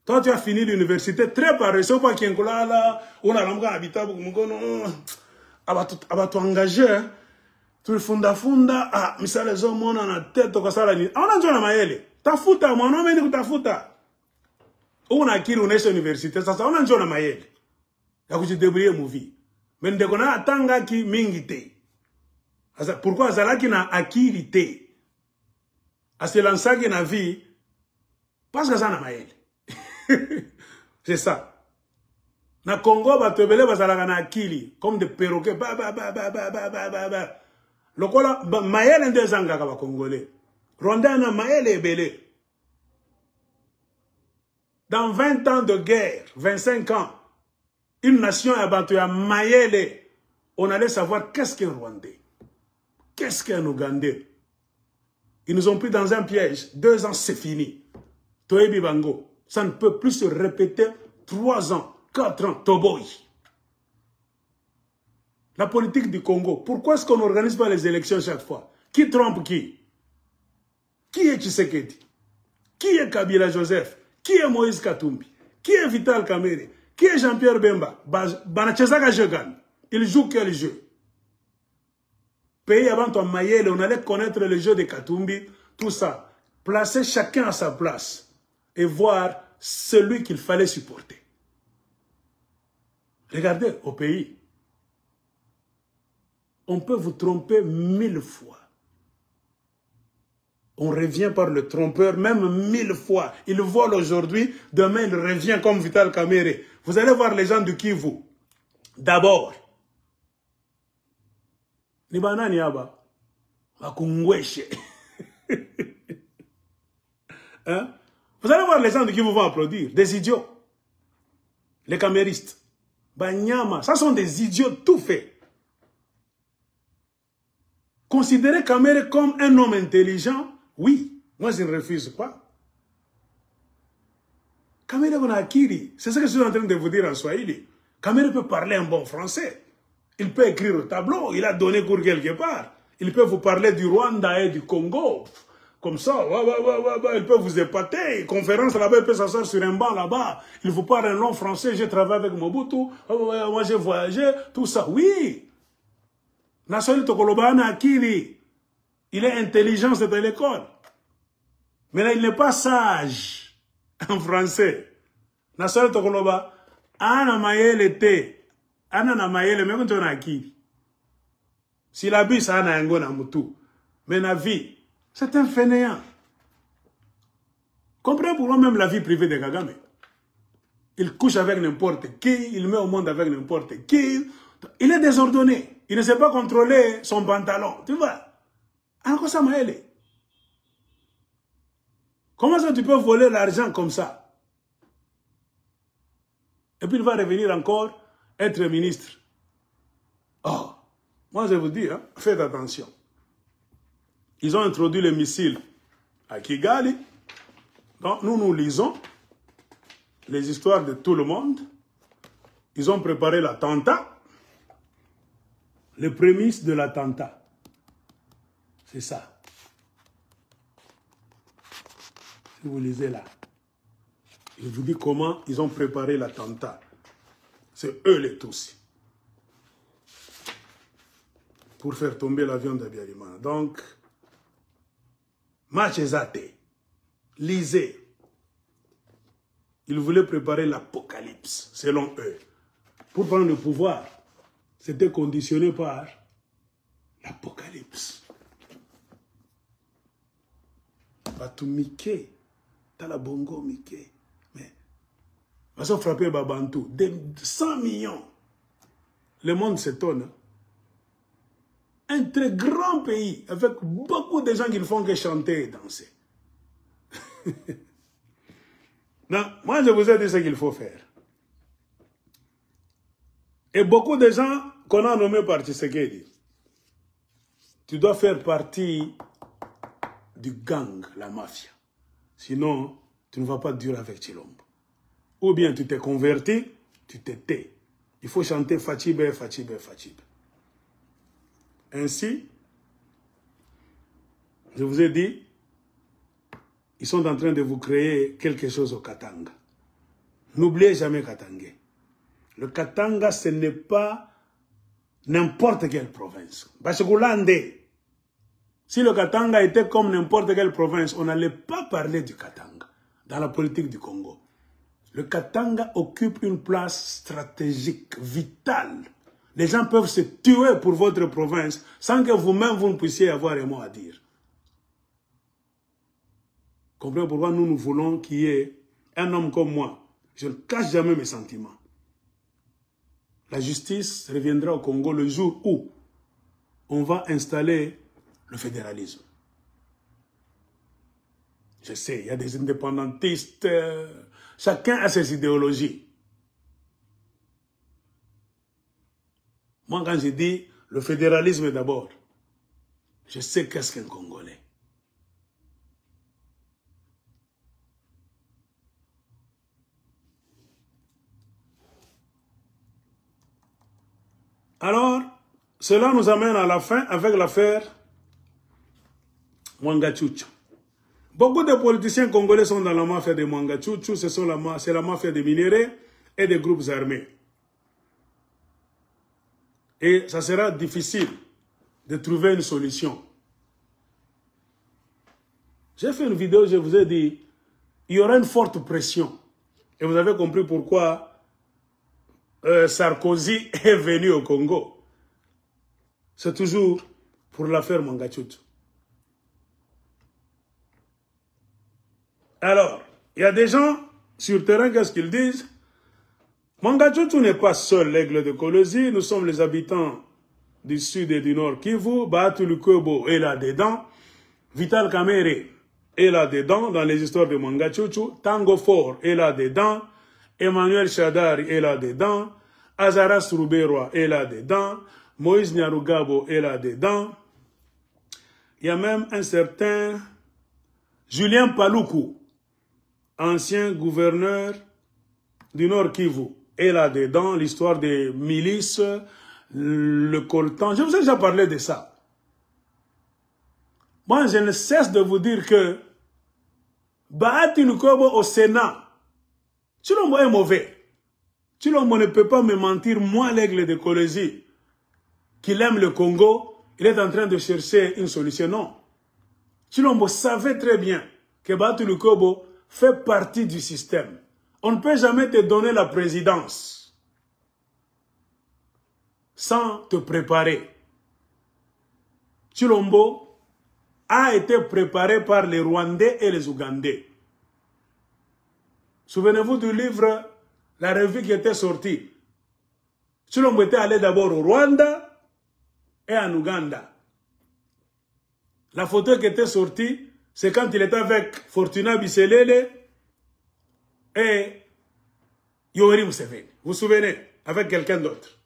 Toi, tu as fini l'université très paresseux. Pas qu'il y ait là. On a l'homme habitat. On va t'engager. Tu funda. Ah, mais ça les hommes, on a la tête. On a dit. On a dit on a maillé. T'as foutu. Moi, non, mais t'as foutu. On a acquis une université. Ça, on a dit on a maillé. Il y a que tu débrouilles mon vie. Mais dès qu'on a attendu qui mingite. Pourquoi Zalaki n'a akili te? A se lancer qui n'a vie parce que ça n'a maël. C'est ça. Na Congo ba tebele bazalaka na akili comme des perroquets Le quoi maël ende zanga ka ba congolais. Rwanda na maël ebele. Dans 20 ans de guerre, 25 ans, une nation a battu à maël. On allait savoir qu'est-ce qu'un Rwandais. Qu'est-ce qu'un Ougandais? Ils nous ont pris dans un piège. 2 ans, c'est fini. Toebi Bango. Ça ne peut plus se répéter. 3 ans, 4 ans, Toboy. La politique du Congo. Pourquoi est-ce qu'on n'organise pas les élections chaque fois? Qui trompe qui? Qui est Tshisekedi? Qui est Kabila Joseph? Qui est Moïse Katumbi? Qui est Vital Kamerhe? Qui est Jean-Pierre Bemba? Banachezaka Jegan. Il joue quel jeu? Pays avant ton maïel, on allait connaître le jeu de Katumbi, tout ça. Placer chacun à sa place et voir celui qu'il fallait supporter. Regardez au pays. On peut vous tromper 1000 fois. On revient par le trompeur, même 1000 fois. Il vole aujourd'hui, demain il revient comme Vital Kamerhe. Vous allez voir les gens du Kivu. D'abord, ni banani yaba bakungweshe. Hein? Vous allez voir les gens qui vont applaudir, des idiots. Les caméristes. Banyama, ça sont des idiots tout faits. Considérer Kamerhe comme un homme intelligent, oui. Moi, je ne refuse pas. Kamere Bonakiri, c'est ce que je suis en train de vous dire en Swahili. Kamere peut parler un bon français. Il peut écrire au tableau. Il a donné cours quelque part. Il peut vous parler du Rwanda et du Congo. Comme ça, il peut vous épater. Conférence là-bas, il peut s'asseoir sur un banc là-bas. Il vous parle un long français. J'ai travaillé avec Mobutu. Moi, j'ai voyagé. Tout ça, oui. Nassoli Tokolobana Akili. Il est intelligent, c'est à l'école. Mais là, il n'est pas sage en français. Nassoli Tokoloba, Ana Mayele te. Ana na Mayele, mais quand on a Akili. Si la vie, ça a un gon à Moutou. Mais la vie, c'est un fainéant. Comprenez pourquoi même la vie privée de Kagame. Il couche avec n'importe qui, il met au monde avec n'importe qui. Il est désordonné. Il ne sait pas contrôler son pantalon. Tu vois? Alors, ça m'a aidé. Comment ça tu peux voler l'argent comme ça? Et puis il va revenir encore être ministre. Oh, moi je vous dis, hein, faites attention. Ils ont introduit les missiles à Kigali. Donc nous lisons les histoires de tout le monde. Ils ont préparé l'attentat. Les prémices de l'attentat. C'est ça. Si vous lisez là. Je vous dis comment ils ont préparé l'attentat. C'est eux les Tutsis. Pour faire tomber l'avion d'Abiyarimana. Donc, Machezate, lisez. Ils voulaient préparer l'apocalypse, selon eux. Pour prendre le pouvoir, c'était conditionné par l'apocalypse. Batou Mickey, Tala Bongo Mickey. Mais, ils ont frappé Babantou. Des 100 millions. Le monde s'étonne. Un très grand pays, avec beaucoup de gens qui ne font que chanter et danser. Non, moi je vous ai dit ce qu'il faut faire. Et beaucoup de gens qu'on a nommés par Tshisekedi, tu dois faire partie du gang, la mafia. Sinon, tu ne vas pas durer avec Tshilombo. Ou bien tu t'es converti, tu te tais. Il faut chanter Fachibe, Fachibe, Fachibe. Ainsi, je vous ai dit, ils sont en train de vous créer quelque chose au Katanga. N'oubliez jamais Katanga. Le Katanga, ce n'est pas n'importe quelle province. Parce que si le Katanga était comme n'importe quelle province, on n'allait pas parler du Katanga dans la politique du Congo. Le Katanga occupe une place stratégique, vitale. Les gens peuvent se tuer pour votre province sans que vous-même vous ne puissiez avoir un mot à dire. Comprenez pourquoi nous voulons qu'il y ait un homme comme moi. Je ne cache jamais mes sentiments. La justice reviendra au Congo le jour où on va installer le fédéralisme. Je sais, il y a des indépendantistes, chacun a ses idéologies. Moi, quand je dis le fédéralisme d'abord, je sais qu'est-ce qu'un Congolais. Alors, cela nous amène à la fin avec l'affaire Mwangachuchu. Beaucoup de politiciens congolais sont dans la mafia de Mwangachuchu, c'est la mafia des minéraux et des groupes armés. Et ça sera difficile de trouver une solution. J'ai fait une vidéo, je vous ai dit, il y aura une forte pression. Et vous avez compris pourquoi Sarkozy est venu au Congo. C'est toujours pour l'affaire Mwangachuchu. Alors, il y a des gens sur le terrain, qu'est-ce qu'ils disent? Mwangachuchu n'est pas seul l'aigle de Kolosi, nous sommes les habitants du sud et du nord Kivu, Bahatu Lukwebo est là-dedans, Vital Kamerhe est là-dedans dans les histoires de Mwangachuchu, Tango Fort est là-dedans, Emmanuel Shadari est là-dedans, Azaras Ruberwa est là-dedans, Moïse Nyarugabo est là-dedans, il y a même un certain Julien Paluku, ancien gouverneur du Nord Kivu, est là-dedans, l'histoire des milices, le coltan. Je vous ai déjà parlé de ça. Moi, je ne cesse de vous dire que Bahati Lukobo au Sénat, Chilombo est mauvais. Chilombo ne peut pas me mentir, moi, l'aigle de Colosie, qu'il aime le Congo, il est en train de chercher une solution. Non. Chilombo savait très bien que Bahati Lukobo fait partie du système. On ne peut jamais te donner la présidence sans te préparer. Chilombo a été préparé par les Rwandais et les Ougandais. Souvenez-vous du livre, la revue qui était sortie. Chilombo était allé d'abord au Rwanda et en Ouganda. La photo qui était sortie, c'est quand il était avec Fortuna Biselele et Yoweri Museveni. Vous vous souvenez? Avec quelqu'un d'autre.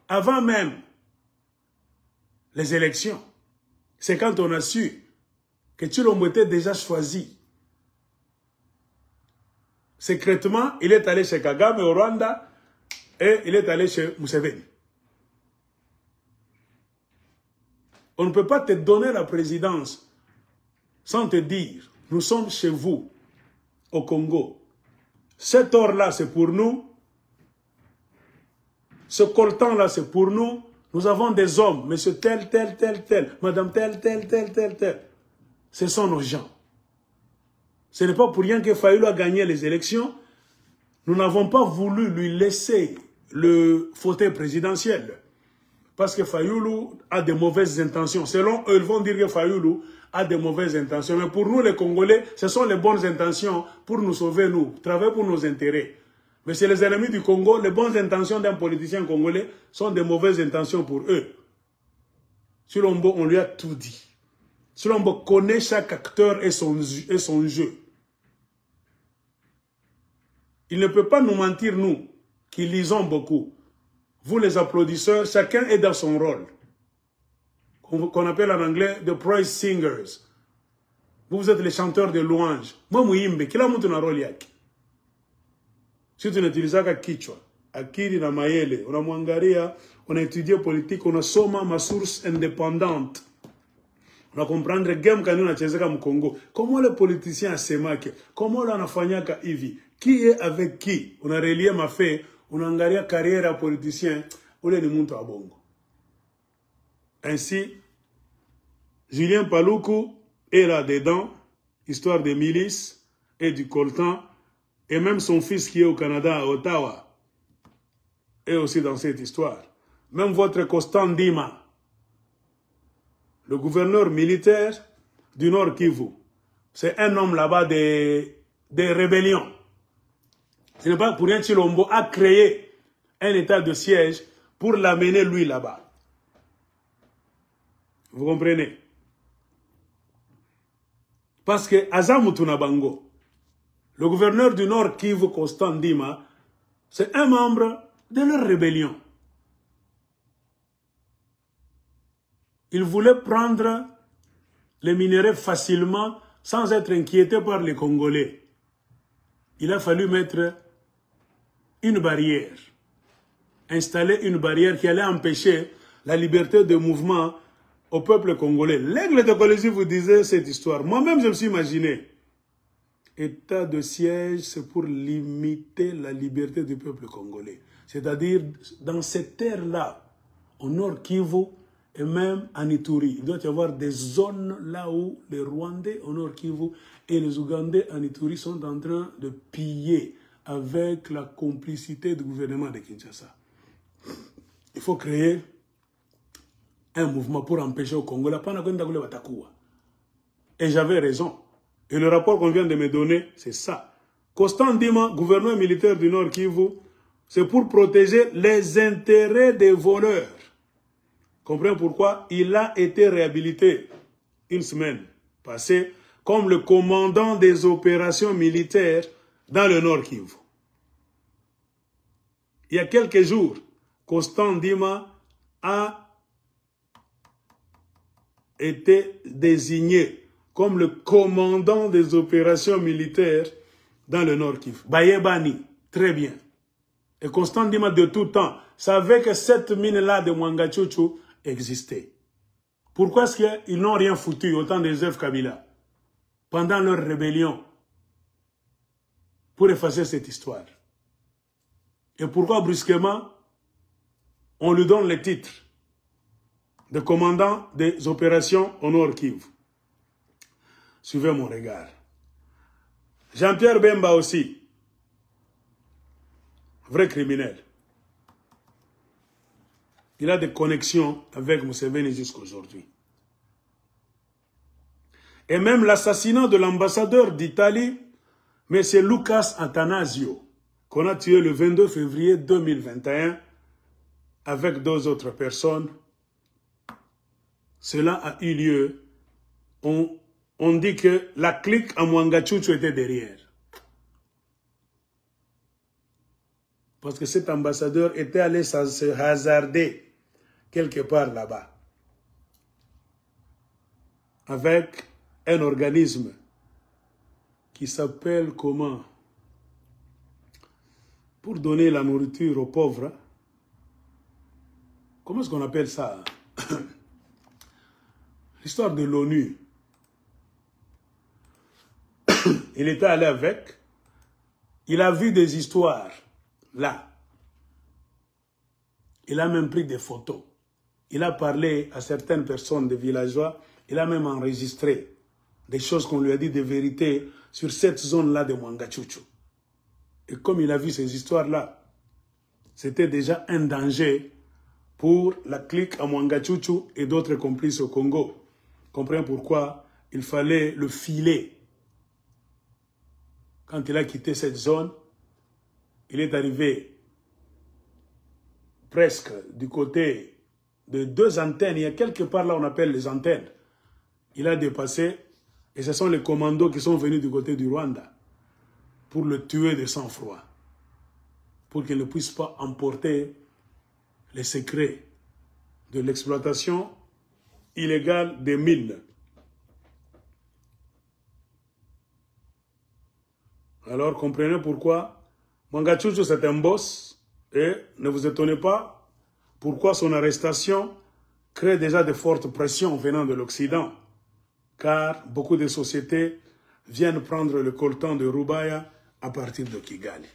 Avant même les élections, c'est quand on a su que Chilombo était déjà choisi. Secrètement, il est allé chez Kagame au Rwanda et il est allé chez Museveni. On ne peut pas te donner la présidence sans te dire, nous sommes chez vous, au Congo. Cet or-là, c'est pour nous. Ce coltan-là, c'est pour nous. Nous avons des hommes, monsieur tel, tel, tel, tel, madame tel, tel, tel, tel, tel. Ce sont nos gens. Ce n'est pas pour rien que Fayulu a gagné les élections. Nous n'avons pas voulu lui laisser le fauteuil présidentiel. Parce que Fayulu a de mauvaises intentions. Selon eux, ils vont dire que Fayulu a de mauvaises intentions. Mais pour nous, les Congolais, ce sont les bonnes intentions pour nous sauver, nous, travailler pour nos intérêts. Mais chez les ennemis du Congo, les bonnes intentions d'un politicien congolais sont de mauvaises intentions pour eux. Chilombo, on lui a tout dit. Chilombo connaît chaque acteur et son jeu. Il ne peut pas nous mentir, nous, qui lisons beaucoup. Vous, les applaudisseurs, chacun est dans son rôle. Qu'on appelle en anglais the praise singers. Vous êtes les chanteurs de louanges. Moi, Mouimbe, qui a monté un rôle yaki. Si tu n'utilises pas Kichwa, Akiri na Mayele, on a Mwangaria, on a étudié politique, on a soma ma source indépendante. On a comprendre game quand on a chezeka mu Congo. Comment les politiciens s'émaquent? Comment on a fanyaka Ivi? Qui est avec qui? On a relié ma fait, on a angaria carrière à politicien, on est de monto à bongo. Ainsi, Julien Paluku est là-dedans, histoire de milices et du coltan. Et même son fils qui est au Canada, à Ottawa, est aussi dans cette histoire. Même votre Constant Ndima, le gouverneur militaire du Nord Kivu, c'est un homme là-bas des rébellions. Ce n'est pas pour rien que Chilombo a créé un état de siège pour l'amener lui là-bas. Vous comprenez? Parce que Azamutuna Bango, le gouverneur du Nord Kivu, Constant Ndima, c'est un membre de leur rébellion. Il voulait prendre les minéraux facilement sans être inquiété par les Congolais. Il a fallu mettre une barrière, installer une barrière qui allait empêcher la liberté de mouvement au peuple congolais. L'aigle de Colosie vous disait cette histoire. Moi-même, je me suis imaginé. État de siège, c'est pour limiter la liberté du peuple congolais. C'est-à-dire, dans cette terre-là, au Nord Kivu et même en Ituri, il doit y avoir des zones là où les Rwandais au Nord Kivu et les Ougandais en Ituri sont en train de piller avec la complicité du gouvernement de Kinshasa. Il faut créer un mouvement pour empêcher au Congo. Et j'avais raison. Et le rapport qu'on vient de me donner, c'est ça. Constant Ndima, gouverneur militaire du Nord Kivu, c'est pour protéger les intérêts des voleurs. Comprenez pourquoi il a été réhabilité une semaine passée comme le commandant des opérations militaires dans le Nord Kivu. Il y a quelques jours, Constant Ndima a été désigné comme le commandant des opérations militaires dans le Nord Kivu. Bayebani, très bien. Et Constant Ndima de tout temps savait que cette mine-là de Mwangachuchu existait. Pourquoi est-ce qu'ils n'ont rien foutu au temps des Joseph Kabila pendant leur rébellion pour effacer cette histoire? Et pourquoi brusquement on lui donne le titre de commandant des opérations au Nord Kivu? Suivez mon regard. Jean-Pierre Bemba aussi, vrai criminel. Il a des connexions avec Museveni jusqu'à aujourd'hui. Et même l'assassinat de l'ambassadeur d'Italie, M. Lucas Attanasio, qu'on a tué le 22 février 2021 avec 2 autres personnes, cela a eu lieu. On dit que la clique à Mwangachuchu était derrière. Parce que cet ambassadeur était allé se hasarder quelque part là-bas. Avec un organisme qui s'appelle comment? Pour donner la nourriture aux pauvres. Comment est-ce qu'on appelle ça? L'histoire de l'ONU. Il était allé avec. Il a vu des histoires. Là. Il a même pris des photos. Il a parlé à certaines personnes, des villageois. Il a même enregistré des choses qu'on lui a dit, des vérités sur cette zone-là de Mwangachuchu. Et comme il a vu ces histoires-là, c'était déjà un danger pour la clique à Mwangachuchu et d'autres complices au Congo. Comprenez pourquoi il fallait le filer. Quand il a quitté cette zone, il est arrivé presque du côté de 2 antennes. Il y a quelque part là on appelle les antennes. Il a dépassé et ce sont les commandos qui sont venus du côté du Rwanda pour le tuer de sang-froid. Pour qu'il ne puisse pas emporter les secrets de l'exploitation illégale des mines. Alors comprenez pourquoi Mwangachuchu c'est un boss et ne vous étonnez pas pourquoi son arrestation crée déjà de fortes pressions venant de l'Occident. Car beaucoup de sociétés viennent prendre le coltan de Rubaya à partir de Kigali.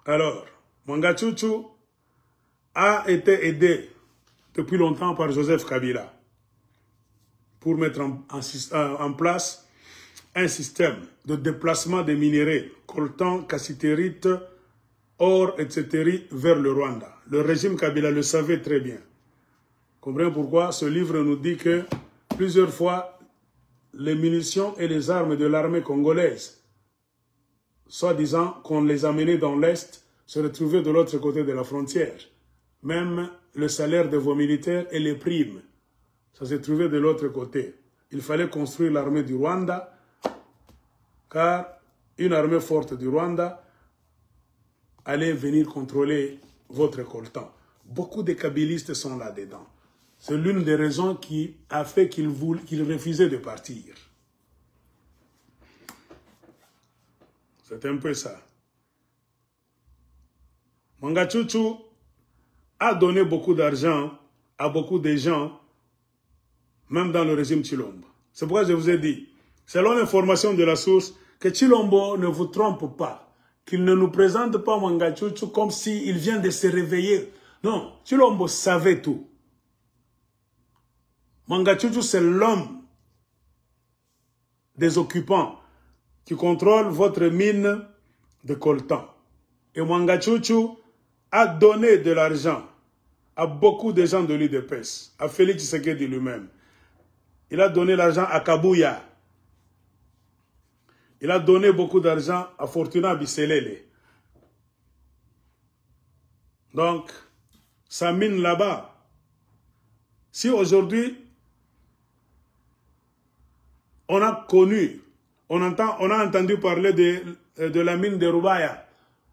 Alors, Mwangachuchu a été aidé depuis longtemps par Joseph Kabila pour mettre en place un système de déplacement des minéraux, coltan, cassitérite, or, etc. vers le Rwanda. Le régime Kabila le savait très bien. Comprenez pourquoi ce livre nous dit que plusieurs fois, les munitions et les armes de l'armée congolaise, soi-disant qu'on les amenait dans l'Est, se retrouvaient de l'autre côté de la frontière. Même le salaire de vos militaires et les primes, ça se trouvait de l'autre côté. Il fallait construire l'armée du Rwanda, car une armée forte du Rwanda allait venir contrôler votre coltan. Beaucoup de kabylistes sont là-dedans. C'est l'une des raisons qui a fait qu'ils refusaient de partir. C'est un peu ça. Mwangachuchu a donné beaucoup d'argent à beaucoup de gens, même dans le régime Tshilombo. C'est pourquoi je vous ai dit, selon l'information de la source, que Tshilombo ne vous trompe pas, qu'il ne nous présente pas Mwangachuchu comme s'il vient de se réveiller. Non, Tshilombo savait tout. Mwangachuchu, c'est l'homme des occupants qui contrôle votre mine de coltan. Et Mwangachuchu a donné de l'argent à beaucoup de gens de l'UDPS, à Félix Tshisekedi lui-même. Il a donné l'argent à Kabuya. Il a donné beaucoup d'argent à Fortuna Bisselele. Donc, sa mine là-bas. Si aujourd'hui, on a connu, on a entendu parler de la mine de Rubaya,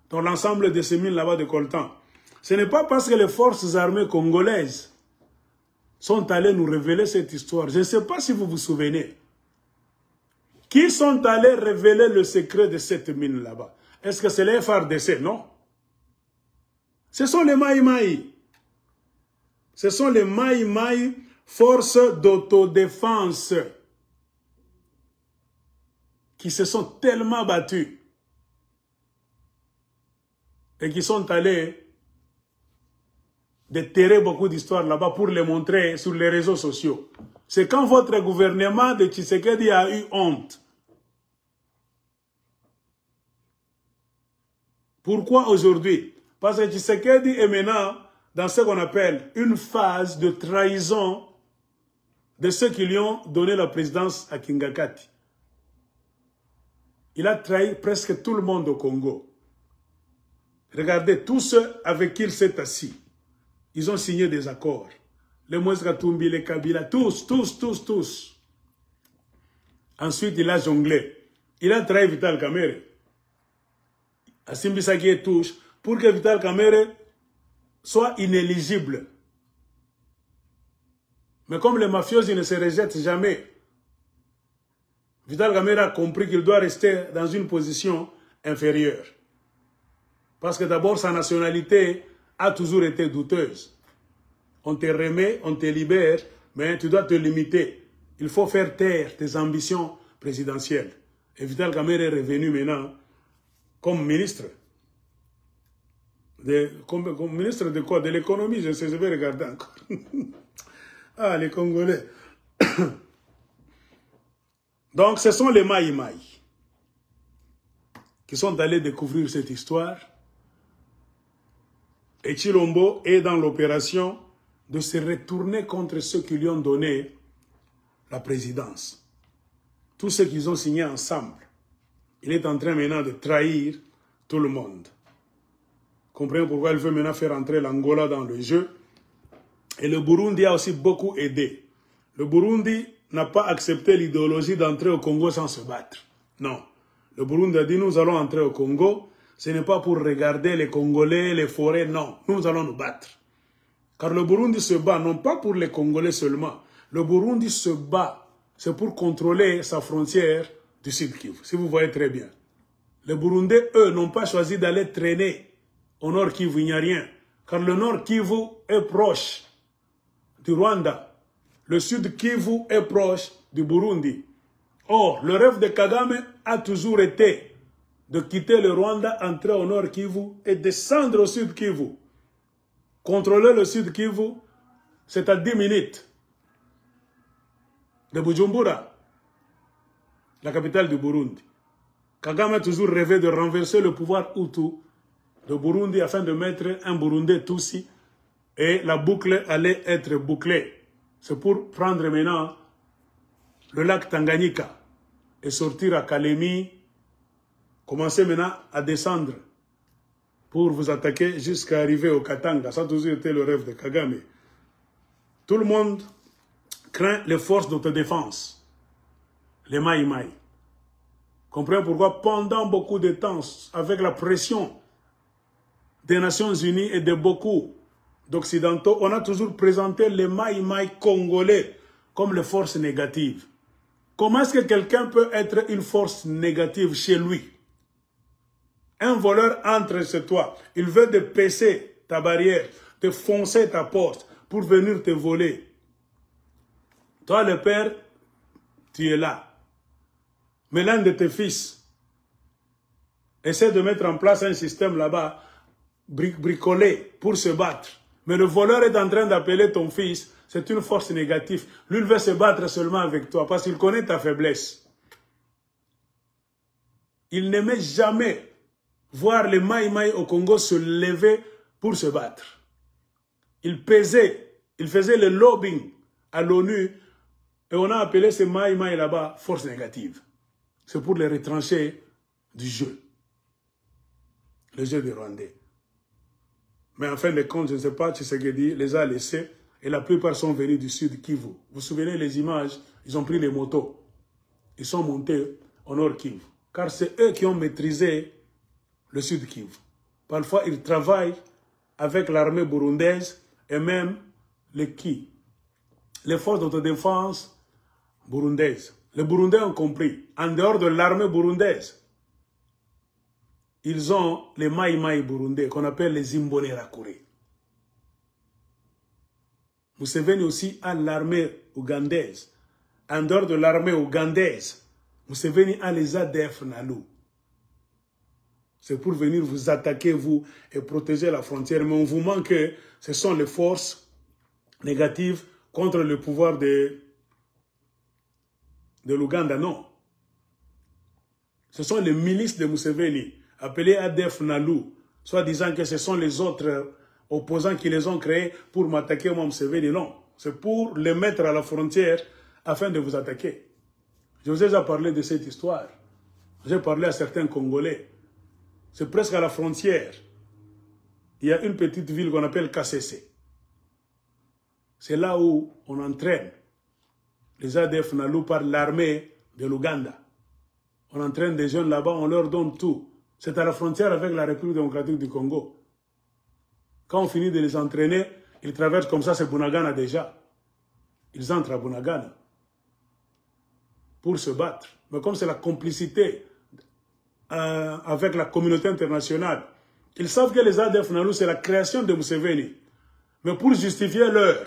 dans l'ensemble de ces mines là-bas de coltan, ce n'est pas parce que les forces armées congolaises sont allés nous révéler cette histoire. Je ne sais pas si vous vous souvenez. Qui sont allés révéler le secret de cette mine là-bas? Est-ce que c'est les FARDC? Non. Ce sont les Maï Maï. Ce sont les Maï Maï, forces d'autodéfense, qui se sont tellement battus et qui sont allés déterrer beaucoup d'histoires là-bas pour les montrer sur les réseaux sociaux. C'est quand votre gouvernement de Tshisekedi a eu honte. Pourquoi aujourd'hui? Parce que Tshisekedi est maintenant dans ce qu'on appelle une phase de trahison de ceux qui lui ont donné la présidence à Kingakati. Il a trahi presque tout le monde au Congo. Regardez, tous ceux avec qui il s'est assis, ils ont signé des accords. Les Moïse Katumbi, les Kabila, tous. Ensuite, il a jonglé. Il a trahi Vital Kamerhe. Assimbisa qui touche pour que Vital Kamerhe soit inéligible. Mais comme les mafieux, ils ne se rejettent jamais, Vital Kamerhe a compris qu'il doit rester dans une position inférieure. Parce que d'abord, sa nationalité a toujours été douteuse. On te remet, on te libère, mais tu dois te limiter. Il faut faire taire tes ambitions présidentielles. Et Vital Kamerhe est revenu maintenant comme ministre. Comme ministre de quoi? De l'économie, je sais, je vais regarder encore. Ah, les Congolais. Donc, ce sont les Maï Maï qui sont allés découvrir cette histoire. Et Tshilombo est dans l'opération de se retourner contre ceux qui lui ont donné la présidence. Tous ceux qu'ils ont signé ensemble. Il est en train maintenant de trahir tout le monde. Comprenez pourquoi il veut maintenant faire entrer l'Angola dans le jeu. Et le Burundi a aussi beaucoup aidé. Le Burundi n'a pas accepté l'idéologie d'entrer au Congo sans se battre. Non. Le Burundi a dit nous allons entrer au Congo. Ce n'est pas pour regarder les Congolais, les forêts, non. Nous allons nous battre. Car le Burundi se bat, non pas pour les Congolais seulement. Le Burundi se bat, c'est pour contrôler sa frontière du Sud Kivu, si vous voyez très bien. Les Burundais, eux, n'ont pas choisi d'aller traîner au Nord Kivu, il n'y a rien. Car le Nord Kivu est proche du Rwanda. Le Sud Kivu est proche du Burundi. Or, le rêve de Kagame a toujours été de quitter le Rwanda, entrer au Nord Kivu et descendre au Sud Kivu. Contrôler le Sud Kivu, c'est à 10 minutes de Bujumbura, la capitale du Burundi. Kagame a toujours rêvé de renverser le pouvoir Hutu de Burundi afin de mettre un Burundais Tutsi et la boucle allait être bouclée. C'est pour prendre maintenant le lac Tanganyika et sortir à Kalemi, commencer maintenant à descendre pour vous attaquer jusqu'à arriver au Katanga. Ça a toujours été le rêve de Kagame. Tout le monde craint les forces d'autodéfense, les Maï Maï. Comprenez pourquoi pendant beaucoup de temps, avec la pression des Nations Unies et de beaucoup d'Occidentaux, on a toujours présenté les Maï Maï congolais comme les forces négatives. Comment est-ce que quelqu'un peut être une force négative chez lui? Un voleur entre chez toi, il veut te passer ta barrière, te foncer ta porte pour venir te voler. Toi, le père, tu es là. Mais l'un de tes fils essaie de mettre en place un système là-bas, bricolé, pour se battre. Mais le voleur est en train d'appeler ton fils, c'est une force négative. Lui, il veut se battre seulement avec toi parce qu'il connaît ta faiblesse. Il n'aimait jamais voir les Maï Maï au Congo se lever pour se battre. Il pesait, il faisait le lobbying à l'ONU et on a appelé ces Maï Maï là-bas force négative. C'est pour les retrancher du jeu. Le jeu des Rwandais. Mais en fin de compte, je ne sais pas, Tshisekedi les a laissés et la plupart sont venus du Sud Kivu. Vous vous souvenez les images? Ils ont pris les motos. Ils sont montés au Nord Kivu. Car c'est eux qui ont maîtrisé le Sud Kivu. Parfois, ils travaillent avec l'armée burundaise et même les Ki. les forces d'autodéfense burundaises. Les Burundais ont compris. En dehors de l'armée burundaise, ils ont les Maï burundais qu'on appelle les Imbonerakure. Museveni aussi a l'armée ougandaise. En dehors de l'armée ougandaise, Museveni a les ADF Nalu. C'est pour venir vous attaquer, vous, et protéger la frontière. Mais on vous ment que ce sont les forces négatives contre le pouvoir de l'Ouganda. Non. Ce sont les milices de Museveni, appelées ADF Nalu, soit disant que ce sont les autres opposants qui les ont créés pour m'attaquer, moi, Museveni. Non. C'est pour les mettre à la frontière afin de vous attaquer. Je vous ai déjà parlé de cette histoire. J'ai parlé à certains Congolais. C'est presque à la frontière. Il y a une petite ville qu'on appelle Kassese. C'est là où on entraîne les ADF Nalu par l'armée de l'Ouganda. On entraîne des jeunes là-bas, on leur donne tout. C'est à la frontière avec la République démocratique du Congo. Quand on finit de les entraîner, ils traversent comme ça, c'est Bunagana déjà. Ils entrent à Bunagana pour se battre. Mais comme c'est la complicité avec la communauté internationale, ils savent que les ADF Nalu, c'est la création de Museveni. Mais pour justifier leur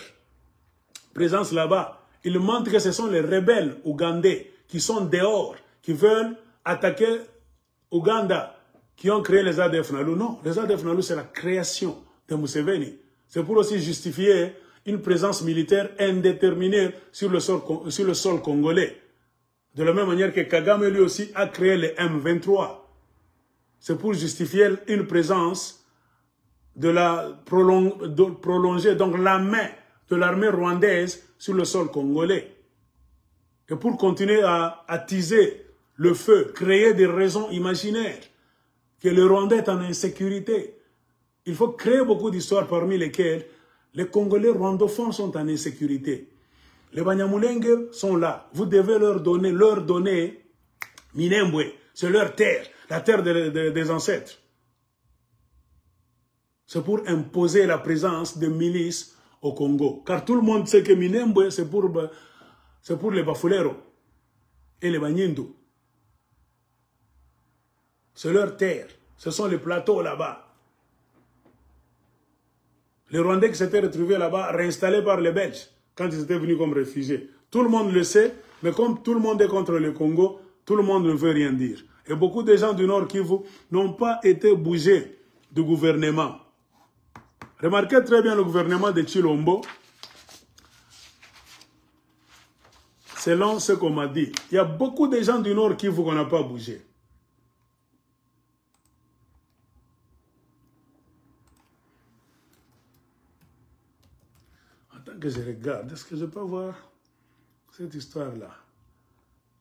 présence là-bas, ils montrent que ce sont les rebelles ougandais qui sont dehors, qui veulent attaquer Ouganda, qui ont créé les ADF Nalu. Non, les ADF Nalu, c'est la création de Museveni. C'est pour aussi justifier une présence militaire indéterminée sur le sol congolais. De la même manière que Kagame lui aussi a créé les M23. C'est pour justifier une présence prolonger donc la main de l'armée rwandaise sur le sol congolais. Et pour continuer à attiser le feu, créer des raisons imaginaires, que le Rwandais est en insécurité. Il faut créer beaucoup d'histoires parmi lesquelles les Congolais rwandophones sont en insécurité. Les Banyamulenge sont là. Vous devez leur donner Minembwe. C'est leur terre, la terre des ancêtres. C'est pour imposer la présence de milices au Congo. Car tout le monde sait que Minembwe, c'est pour les Bafulero et les Banyindu. C'est leur terre. Ce sont les plateaux là-bas. Les Rwandais qui s'étaient retrouvés là-bas, réinstallés par les Belges, quand ils étaient venus comme réfugiés. Tout le monde le sait, mais comme tout le monde est contre le Congo, tout le monde ne veut rien dire. Et beaucoup de gens du Nord Kivu n'ont pas été bougés du gouvernement. Remarquez très bien le gouvernement de Chilombo. Selon ce qu'on m'a dit, il y a beaucoup de gens du Nord Kivu qu'on n'a pas bougé. Que je regarde, est-ce que je peux voir cette histoire-là?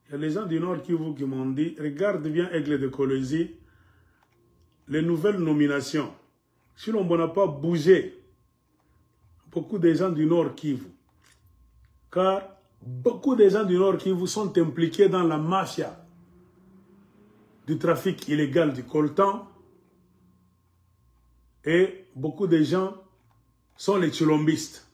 Il y a les gens du Nord qui m'ont dit, regarde bien Aigle de Colosie, les nouvelles nominations. Si l'on n'a pas bougé, beaucoup de gens du Nord Kivu, car beaucoup de gens du Nord Kivu sont impliqués dans la mafia du trafic illégal du coltan, et beaucoup de gens sont les chilombistes.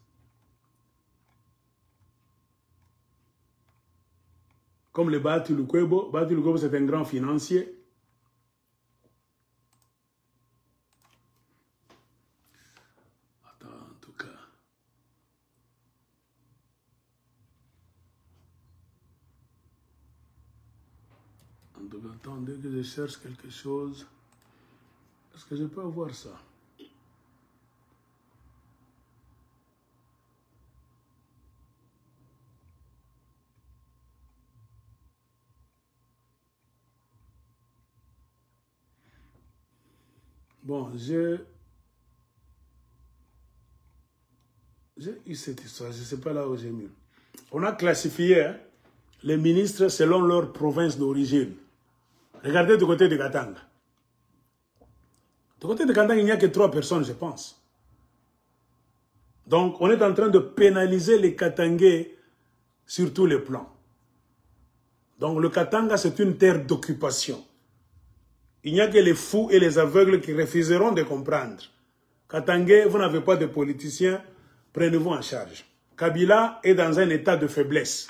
Comme le Bahati Lukwebo. Bahati Lukwebo, c'est un grand financier. Attends, en tout cas. En tout cas, attendez que je cherche quelque chose. Est-ce que je peux avoir ça? Bon, j'ai eu cette histoire, je ne sais pas là où j'ai mis. On a classifié les ministres selon leur province d'origine. Regardez du côté de Katanga. Du côté de Katanga, il n'y a que 3 personnes, je pense. Donc, on est en train de pénaliser les Katangais sur tous les plans. Donc, le Katanga, c'est une terre d'occupation. Il n'y a que les fous et les aveugles qui refuseront de comprendre. Katangais, vous n'avez pas de politiciens, prenez-vous en charge. Kabila est dans un état de faiblesse.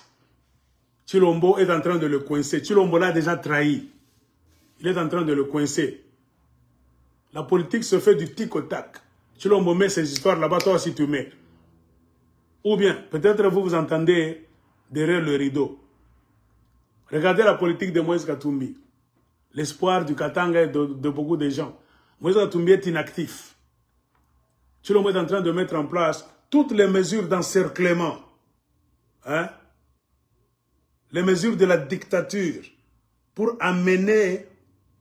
Tshilombo est en train de le coincer. Tshilombo l'a déjà trahi. Il est en train de le coincer. La politique se fait du tic au tac. Tshilombo met ses histoires là-bas, toi aussi tu mets. Ou bien, peut-être vous vous entendez derrière le rideau. Regardez la politique de Moïse Katumbi. L'espoir du Katanga et de beaucoup de gens. Moïse Katumbi est inactif. Tshilombo est en train de mettre en place toutes les mesures d'encerclement. Hein? Les mesures de la dictature pour amener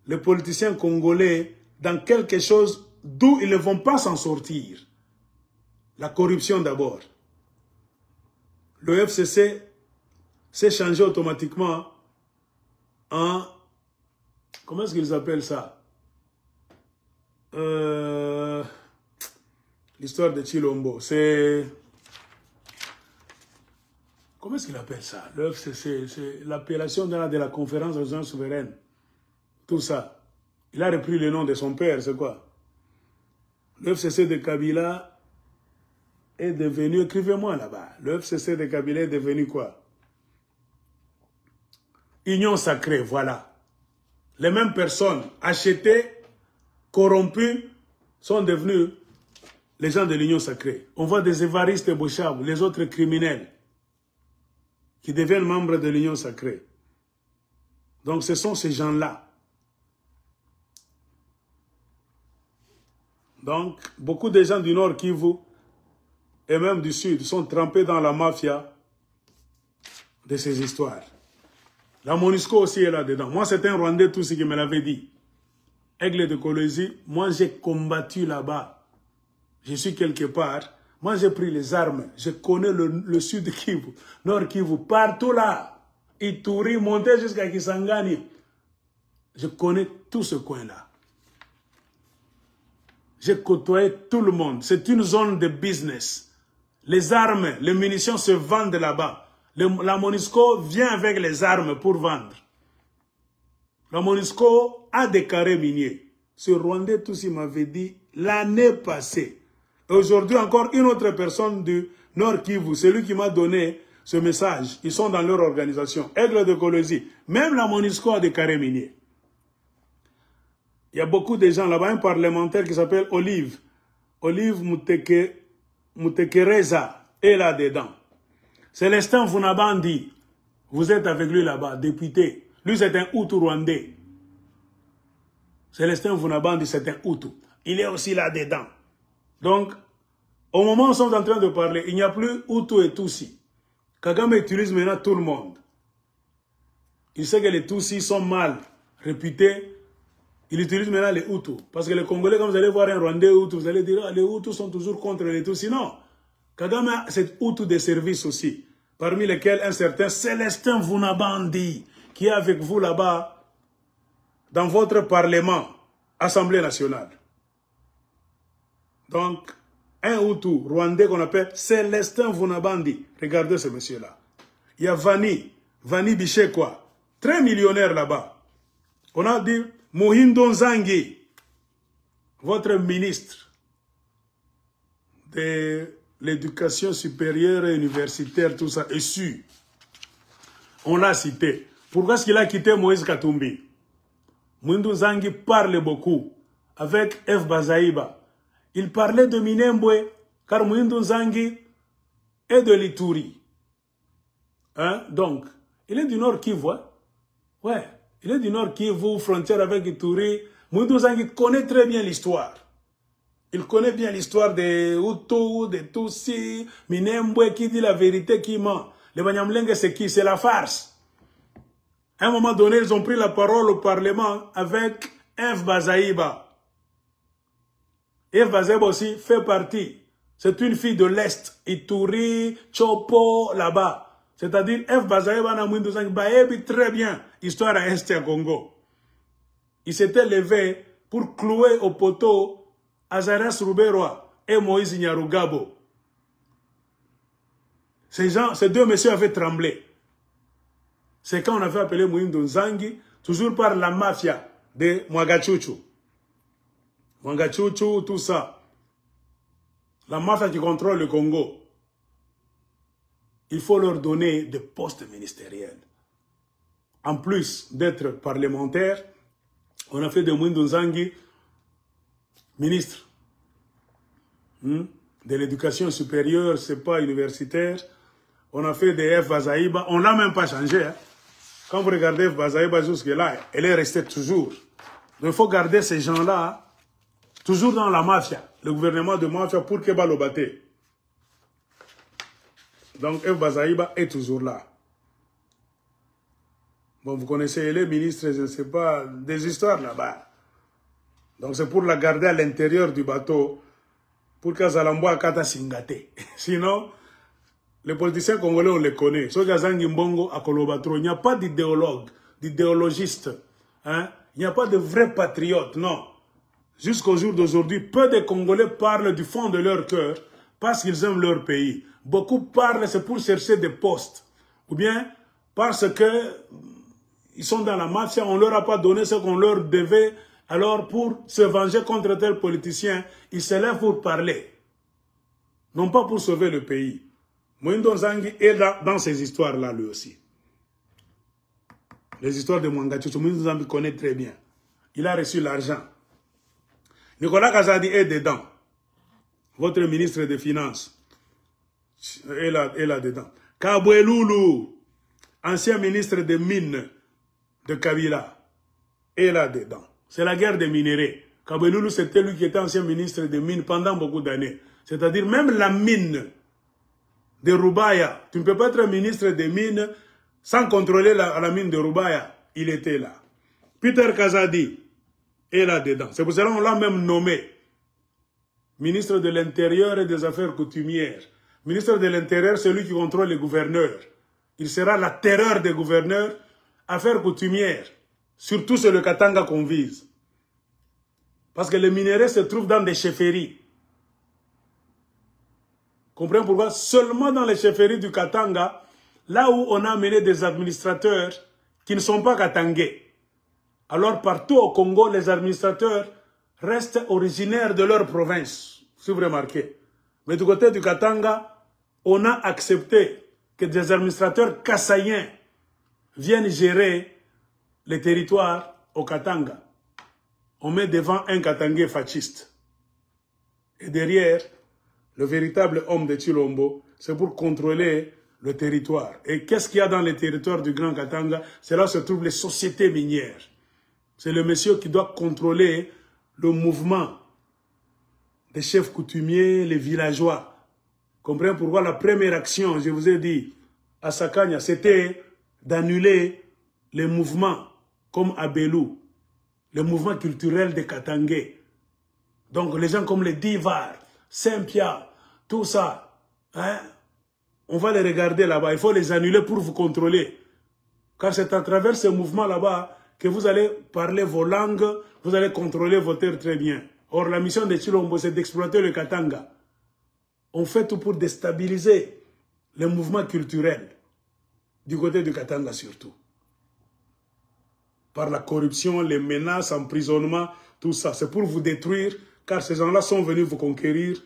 les politiciens congolais dans quelque chose d'où ils ne vont pas s'en sortir. La corruption d'abord. Le FCC s'est changé automatiquement en... Comment est-ce qu'ils appellent ça? L'histoire de Tshilombo, c'est... Comment est-ce qu'il appelle ça? Le FCC, c'est l'appellation de la conférence régionale souveraine. Tout ça. Il a repris le nom de son père, c'est quoi? Le FCC de Kabila est devenu... Écrivez-moi là-bas. Le FCC de Kabila est devenu quoi? Union sacrée, voilà. Les mêmes personnes achetées, corrompues, sont devenues les gens de l'Union sacrée. On voit des évaristes et Bouchabou, les autres criminels, qui deviennent membres de l'Union sacrée. Donc ce sont ces gens-là. Donc beaucoup de gens du Nord Kivu et même du Sud sont trempés dans la mafia de ces histoires. La MONUSCO aussi est là-dedans. Moi, c'est un Rwandais tout ce qui me l'avait dit. Aigle de Colosie, moi j'ai combattu là-bas. Je suis quelque part. Moi j'ai pris les armes. Je connais le Sud Kivu, Nord Kivu, partout là. Ituri, monté jusqu'à Kisangani. Je connais tout ce coin-là. J'ai côtoyé tout le monde. C'est une zone de business. Les armes, les munitions se vendent là-bas. La MONUSCO vient avec les armes pour vendre. La MONUSCO a des carrés miniers. Ce Rwandais tout ce m'avait dit l'année passée. Aujourd'hui encore une autre personne du Nord Kivu, celui qui m'a donné ce message. Ils sont dans leur organisation. Aigle de Colosie. Même la MONUSCO a des carrés miniers. Il y a beaucoup de gens là-bas, un parlementaire qui s'appelle Olive. Olive Mutekereza est là-dedans. Célestin Vunabandi, vous êtes avec lui là-bas, député. Lui, c'est un Hutu rwandais. Célestin Vunabandi, c'est un Hutu. Il est aussi là-dedans. Donc, au moment où nous sommes en train de parler, il n'y a plus Hutu et Tutsi. Kagame utilise maintenant tout le monde. Il sait que les Tutsis sont mal réputés. Il utilise maintenant les Hutus. Parce que les Congolais, quand vous allez voir un Rwandais Hutu, vous allez dire, ah, les Hutus sont toujours contre les Tutsis. Non. Kagame a cette Hutu de service aussi. Parmi lesquels un certain Célestin Vunabandi, qui est avec vous là-bas, dans votre parlement, Assemblée nationale. Donc, un Hutu rwandais qu'on appelle Célestin Vunabandi. Regardez ce monsieur-là. Il y a Vani Bichekwa, très millionnaire là-bas. On a dit Mohindo Nzangi, votre ministre de l'éducation supérieure et universitaire, tout ça, est su. On l'a cité. Pourquoi est-ce qu'il a quitté Moïse Katumbi? Mohindo Nzangi parle beaucoup avec F. Bazaïba. Il parlait de Minembwe, car Mohindo Nzangi est de l'Ituri. Hein? Donc, il est du Nord Kivu. Hein? Ouais, il est du Nord Kivu, frontière avec Ituri. Mohindo Nzangi connaît très bien l'histoire. Il connaît bien l'histoire des Hutus, des Tutsis, Minembwe, qui dit la vérité, qui ment. Les Banyamulenge, c'est qui? C'est la farce. À un moment donné, ils ont pris la parole au Parlement avec F. Bazaïba. F. Bazaïba aussi fait partie. C'est une fille de l'Est. Ituri, Chopo, là-bas. C'est-à-dire, F. Bazaïba n'a moins de très bien histoire à Est à Congo. Il s'était levé pour clouer au poteau Azarias Ruberwa et Moïse Nyarugabo. Ces deux messieurs avaient tremblé. C'est quand on avait appelé Mohindo Nzangi, toujours par la mafia de Mwangachuchu. Mwangachuchu, tout ça. La mafia qui contrôle le Congo. il faut leur donner des postes ministériels. En plus d'être parlementaire, on a fait de Mwindo Nzangi ministre de l'éducation supérieure, c'est pas universitaire. On a fait de F. Bazaïba, on l'a même pas changé. Hein. Quand vous regardez F. Bazaïba jusque-là, elle est restée toujours. Donc il faut garder ces gens-là toujours dans la mafia, le gouvernement de mafia pour que Balobate. Donc F. Bazaïba est toujours là. Bon, vous connaissez les ministres, je ne sais pas, des histoires là-bas. Donc c'est pour la garder à l'intérieur du bateau, pour que Zalamboa Kata Singate. Sinon, les politiciens congolais, on les connaît. Sogazangi Mbongo à Kolobatro, il n'y a pas d'idéologue, d'idéologiste. Hein? Il n'y a pas de vrais patriotes, non. Jusqu'au jour d'aujourd'hui, peu de Congolais parlent du fond de leur cœur parce qu'ils aiment leur pays. Beaucoup parlent, c'est pour chercher des postes. Ou bien parce que ils sont dans la mafia, on ne leur a pas donné ce qu'on leur devait. Alors pour se venger contre tel politicien, ils se lèvent pour parler. Non pas pour sauver le pays. Mwindo Nzangi est dans ces histoires-là lui aussi. Les histoires de Mwangachuchu, Mwindo Nzangi connaît très bien. Il a reçu l'argent. Nicolas Kazadi est dedans. Votre ministre des Finances est là-dedans. Kabwe Loulou, ancien ministre des Mines de Kabila, est là-dedans. C'est la guerre des minéraux. Kabwe Loulou, c'était lui qui était ancien ministre des Mines pendant beaucoup d'années. C'est-à-dire même la mine de Rubaya. Tu ne peux pas être ministre des Mines sans contrôler la mine de Rubaya. Il était là. Peter Kazadi est là-dedans. C'est pour cela qu'on l'a même nommé ministre de l'Intérieur et des Affaires coutumières. Ministre de l'Intérieur, c'est lui qui contrôle les gouverneurs. Il sera la terreur des gouverneurs. Affaires coutumières. Surtout c'est le Katanga qu'on vise. Parce que les minéraux se trouvent dans des chefferies. Comprenez pourquoi? Seulement dans les chefferies du Katanga, là où on a amené des administrateurs qui ne sont pas katangais. Alors partout au Congo, les administrateurs restent originaires de leur province, si vous remarquez. Mais du côté du Katanga, on a accepté que des administrateurs kassaïens viennent gérer les territoires au Katanga. On met devant un Katangais fasciste. Et derrière, le véritable homme de Chilombo, c'est pour contrôler le territoire. Et qu'est-ce qu'il y a dans les territoires du Grand Katanga? C'est là où se trouvent les sociétés minières. C'est le monsieur qui doit contrôler le mouvement des chefs coutumiers, les villageois. Comprenez pourquoi la première action, je vous ai dit, à Sakanya, c'était d'annuler les mouvements comme à Belou, les mouvements culturels des Katangais. Donc les gens comme les Divars, Saint-Pierre, tout ça, hein, on va les regarder là-bas. Il faut les annuler pour vous contrôler. Car c'est à travers ces mouvements là-bas que vous allez parler vos langues, vous allez contrôler vos terres très bien. Or, la mission de Chilombo, c'est d'exploiter le Katanga. On fait tout pour déstabiliser les mouvements culturels, du côté du Katanga surtout. Par la corruption, les menaces, emprisonnement, tout ça. C'est pour vous détruire, car ces gens-là sont venus vous conquérir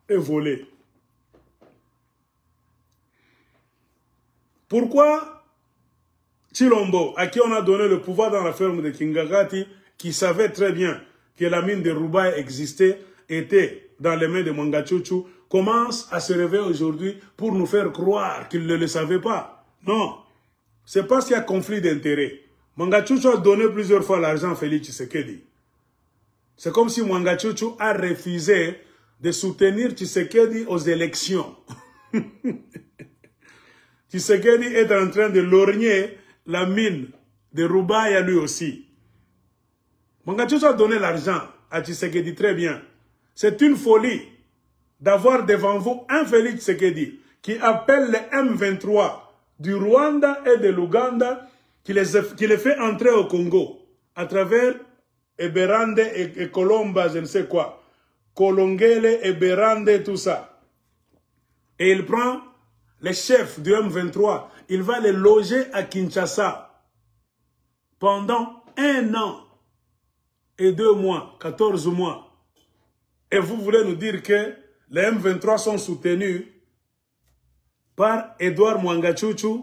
et voler. Pourquoi Chilombo, à qui on a donné le pouvoir dans la ferme de Kingagati, qui savait très bien que la mine de Roubaix existait, était dans les mains de Mwangachuchu, commence à se réveiller aujourd'hui pour nous faire croire qu'il ne le savait pas. Non, c'est parce qu'il y a conflit d'intérêts. Mwangachuchu a donné plusieurs fois l'argent à Félix Tshisekedi. C'est comme si Mwangachuchu a refusé de soutenir Tshisekedi aux élections. Tshisekedi est en train de lorgner la mine de Roubaix à lui aussi. Mwangachuchu a donné l'argent à Tshisekedi très bien. C'est une folie d'avoir devant vous un Félix Tshisekedi qui appelle les M23 du Rwanda et de l'Ouganda, qui les fait entrer au Congo à travers Eberande et Colomba, je ne sais quoi. Kolongele, Eberande, tout ça. Et il prend les chefs du M23, il va les loger à Kinshasa pendant 1 an et 2 mois, 14 mois. Et vous voulez nous dire que les M23 sont soutenus par Edouard Mwangachuchu,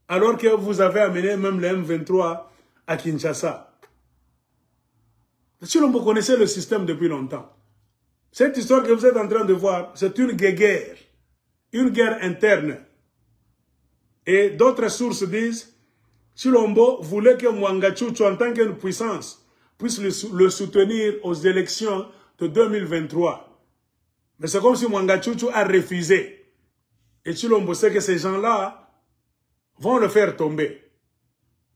alors que vous avez amené même le M23 à Kinshasa. Chilombo connaissait le système depuis longtemps. Cette histoire que vous êtes en train de voir, c'est une guerre interne. Et d'autres sources disent, Chilombo voulait que Mwangachuchu, en tant qu'une puissance, puisse le soutenir aux élections de 2023. Mais c'est comme si Mwangachuchu a refusé. Et Chilombo sait que ces gens-là vont le faire tomber.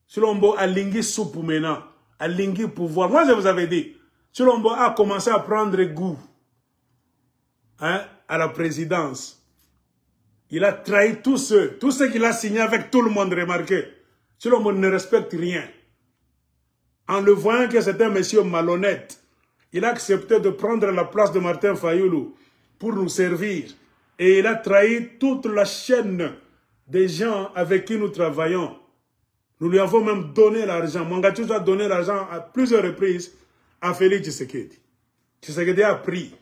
Chilombo a lingui soupe maintenant, a lingui pouvoir. Moi, je vous avais dit, Chilombo a commencé à prendre goût à la présidence. Il a trahi tous ceux qu'il a signés avec tout le monde, remarqué. Chilombo ne respecte rien. En le voyant que c'est un monsieur malhonnête, il a accepté de prendre la place de Martin Fayoulou pour nous servir. Et il a trahi toute la chaîne des gens avec qui nous travaillons. Nous lui avons même donné l'argent. Mwangachuchu a donné l'argent à plusieurs reprises à Félix Tshisekedi. Tshisekedi a pris.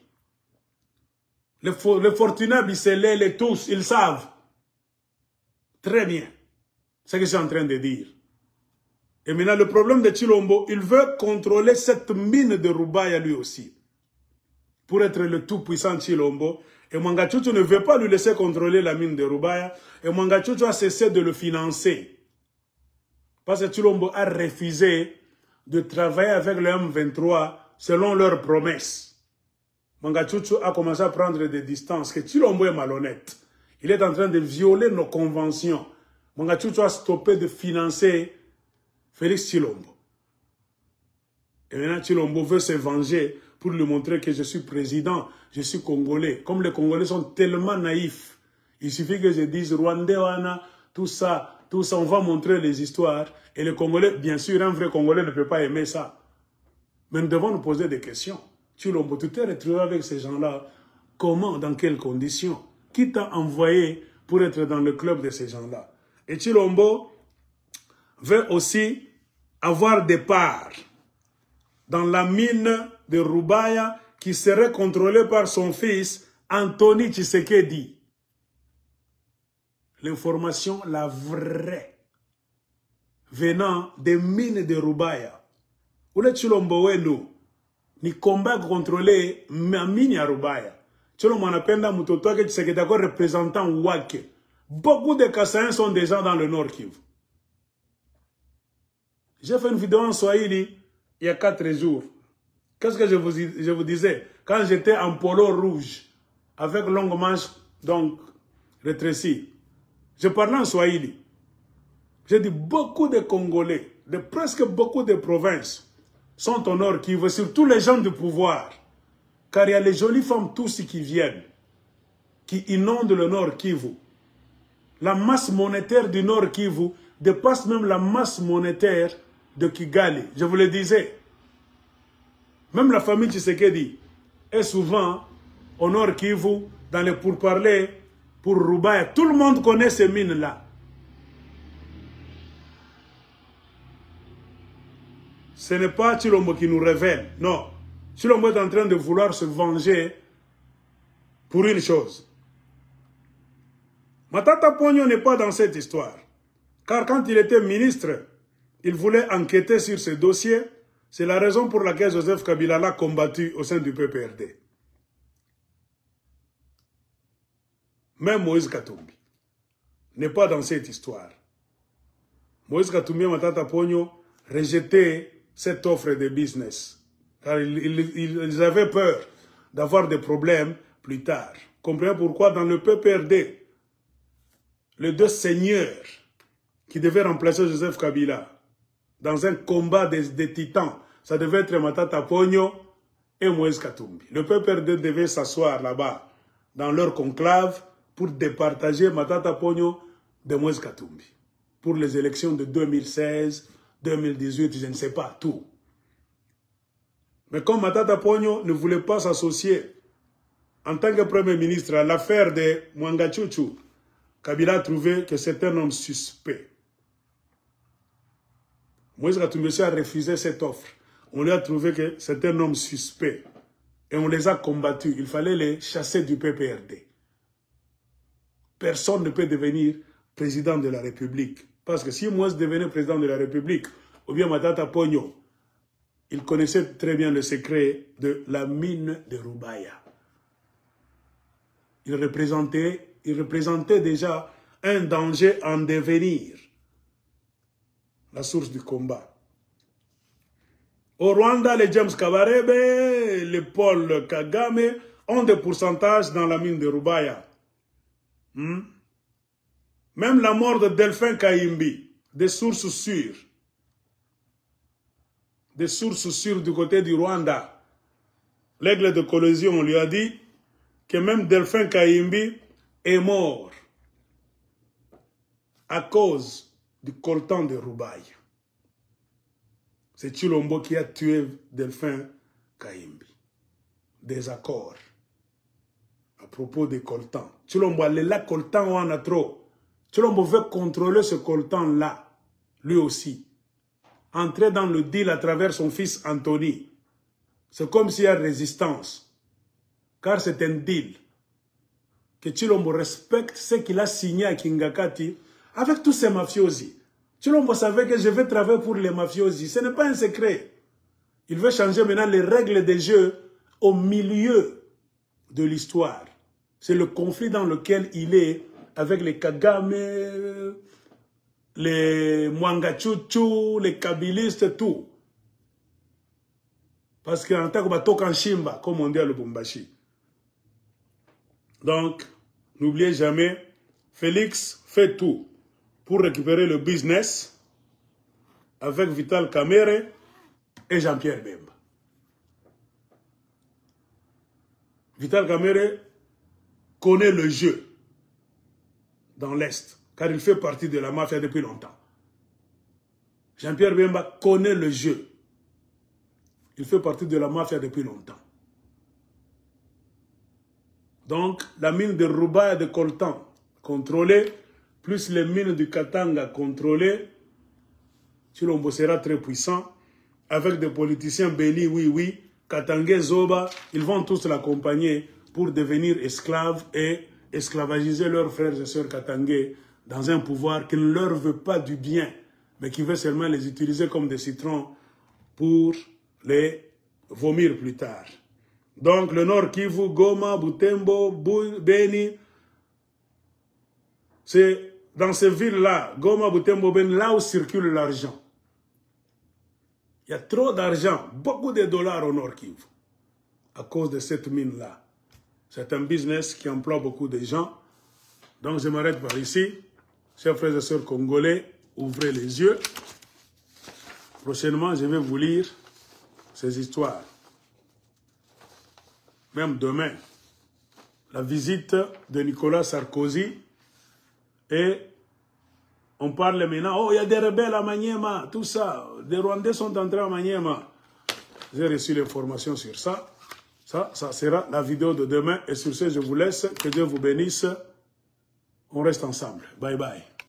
Les fortunés Bisselé, les tous, ils savent très bien ce que je suis en train de dire. Et maintenant, le problème de Chilombo, il veut contrôler cette mine de Roubaïa lui aussi. Pour être le tout-puissant Chilombo. Et Mwangachuchu ne veut pas lui laisser contrôler la mine de Roubaïa. Et Mwangachuchu a cessé de le financer. Parce que Chilombo a refusé de travailler avec le M23 selon leurs promesses. Mwangachuchu a commencé à prendre des distances, que Chilombo est malhonnête. Il est en train de violer nos conventions. Mwangachuchu a stoppé de financer Félix Chilombo. Et maintenant, Chilombo veut se venger pour lui montrer que je suis président, je suis Congolais. Comme les Congolais sont tellement naïfs, il suffit que je dise Rwandais, tout ça, on va montrer les histoires. Et les Congolais, bien sûr, un vrai Congolais ne peut pas aimer ça. Mais nous devons nous poser des questions. Chilombo, tu t'es retrouvé avec ces gens-là. Comment, dans quelles conditions? Qui t'a envoyé pour être dans le club de ces gens-là? Et Chilombo veut aussi avoir des parts dans la mine de Roubaïa qui serait contrôlée par son fils Anthony Tshisekedi. L'information, la vraie, venant des mines de Roubaïa. Où est Chilombo Wenu? Ni combat contrôlé ma mine à Roubaïa. Chilombo Anapenda Mutoto que Tshisekedi est représentant Wake. Beaucoup de Kassaïens sont déjà dans le Nord Kivu. J'ai fait une vidéo en Swahili il y a 4 jours. Qu'est-ce que je vous disais? Quand j'étais en polo rouge, avec longue manche, donc rétrécie, je parlais en Swahili. J'ai dit beaucoup de Congolais, de presque beaucoup de provinces, sont au Nord Kivu, surtout les gens du pouvoir. Car il y a les jolies femmes tous qui viennent, qui inondent le Nord Kivu. La masse monétaire du Nord Kivu dépasse même la masse monétaire de Kigali. Je vous le disais. Même la famille Tshisekedi est souvent au Nord Kivu, dans les pourparlers pour Roubaïa. Tout le monde connaît ces mines-là. Ce n'est pas Chilombo qui nous révèle. Non. Chilombo est en train de vouloir se venger pour une chose. Matata Ponyo n'est pas dans cette histoire. Car quand il était ministre, il voulait enquêter sur ce dossier. C'est la raison pour laquelle Joseph Kabila l'a combattu au sein du PPRD. Même Moïse Katumbi n'est pas dans cette histoire. Moïse Katumbi et Matata Ponyo rejetaient cette offre de business. Car ils avaient peur d'avoir des problèmes plus tard. Comprenez pourquoi dans le PPRD, les deux seigneurs qui devaient remplacer Joseph Kabila dans un combat des titans, ça devait être Matata Ponyo et Moïse Katumbi. Le PPRD devait s'asseoir là-bas, dans leur conclave, pour départager Matata Ponyo de Moïse Katumbi. Pour les élections de 2016, 2018, je ne sais pas, tout. Mais comme Matata Ponyo ne voulait pas s'associer en tant que Premier ministre à l'affaire de Mwangachuchu, Kabila a trouvé que c'est un homme suspect. Moïse Katumbi a refusé cette offre. On lui a trouvé que c'est un homme suspect. Et on les a combattus. Il fallait les chasser du PPRD. personne ne peut devenir président de la République. Parce que si moi je devenais président de la République, ou bien Matata Pogno, il connaissait très bien le secret de la mine de Roubaïa. Il représentait déjà un danger en devenir. La source du combat. Au Rwanda, les James Kabarebe, les Paul Kagame ont des pourcentages dans la mine de Roubaïa. Même la mort de Delphin Kayimbi, des sources sûres. Des sources sûres du côté du Rwanda. L'aigle de collision, on lui a dit que même Delphin Kayimbi est mort à cause du coltan de Roubaïa. C'est Chilombo qui a tué Delphin Kayimbi. Des accords à propos des coltans. Chilombo, là, coltan, on a trop. Chilombo veut contrôler ce coltan-là, lui aussi. Entrer dans le deal à travers son fils Anthony. C'est comme s'il y a résistance. Car c'est un deal. Que Chilombo respecte ce qu'il a signé à Kingakati avec tous ces mafiosi. Chilombo savait que je vais travailler pour les mafiosi. Ce n'est pas un secret. Il veut changer maintenant les règles des jeux au milieu de l'histoire. C'est le conflit dans lequel il est avec les Kagame, les Mwangachuchu, les Kabilistes, tout. Parce qu'en tant que Batokan Shimba, comme on dit à Lubumbashi. Donc, n'oubliez jamais, Félix fait tout pour récupérer le business avec Vital Kamerhe et Jean-Pierre Bemba. Vital Kamerhe connaît le jeu dans l'Est, car il fait partie de la mafia depuis longtemps. Jean-Pierre Bemba connaît le jeu. Il fait partie de la mafia depuis longtemps. Donc, la mine de Roubaïa de coltan contrôlée, plus les mines du Katanga contrôlées, Chilombo sera très puissant, avec des politiciens bénis, oui, Katangé, Zoba, ils vont tous l'accompagner pour devenir esclaves et esclavagiser leurs frères et sœurs Katangé dans un pouvoir qui ne leur veut pas du bien, mais qui veut seulement les utiliser comme des citrons pour les vomir plus tard. Donc, le Nord Kivu, Goma, Butembo, Beni, c'est dans ces villes-là, Goma, Butembo, Beni, là où circule l'argent. Il y a trop d'argent, beaucoup de dollars au Nord Kivu, à cause de cette mine-là. C'est un business qui emploie beaucoup de gens. Donc, je m'arrête par ici. Chers frères et sœurs congolais, ouvrez les yeux. Prochainement, je vais vous lire ces histoires. Même demain, la visite de Nicolas Sarkozy. Et on parle maintenant, oh, il y a des rebelles à Maniema, tout ça. Des Rwandais sont entrés à Maniema. J'ai reçu l'information sur ça. Ça sera la vidéo de demain. Et sur ce, je vous laisse. Que Dieu vous bénisse. On reste ensemble. Bye bye.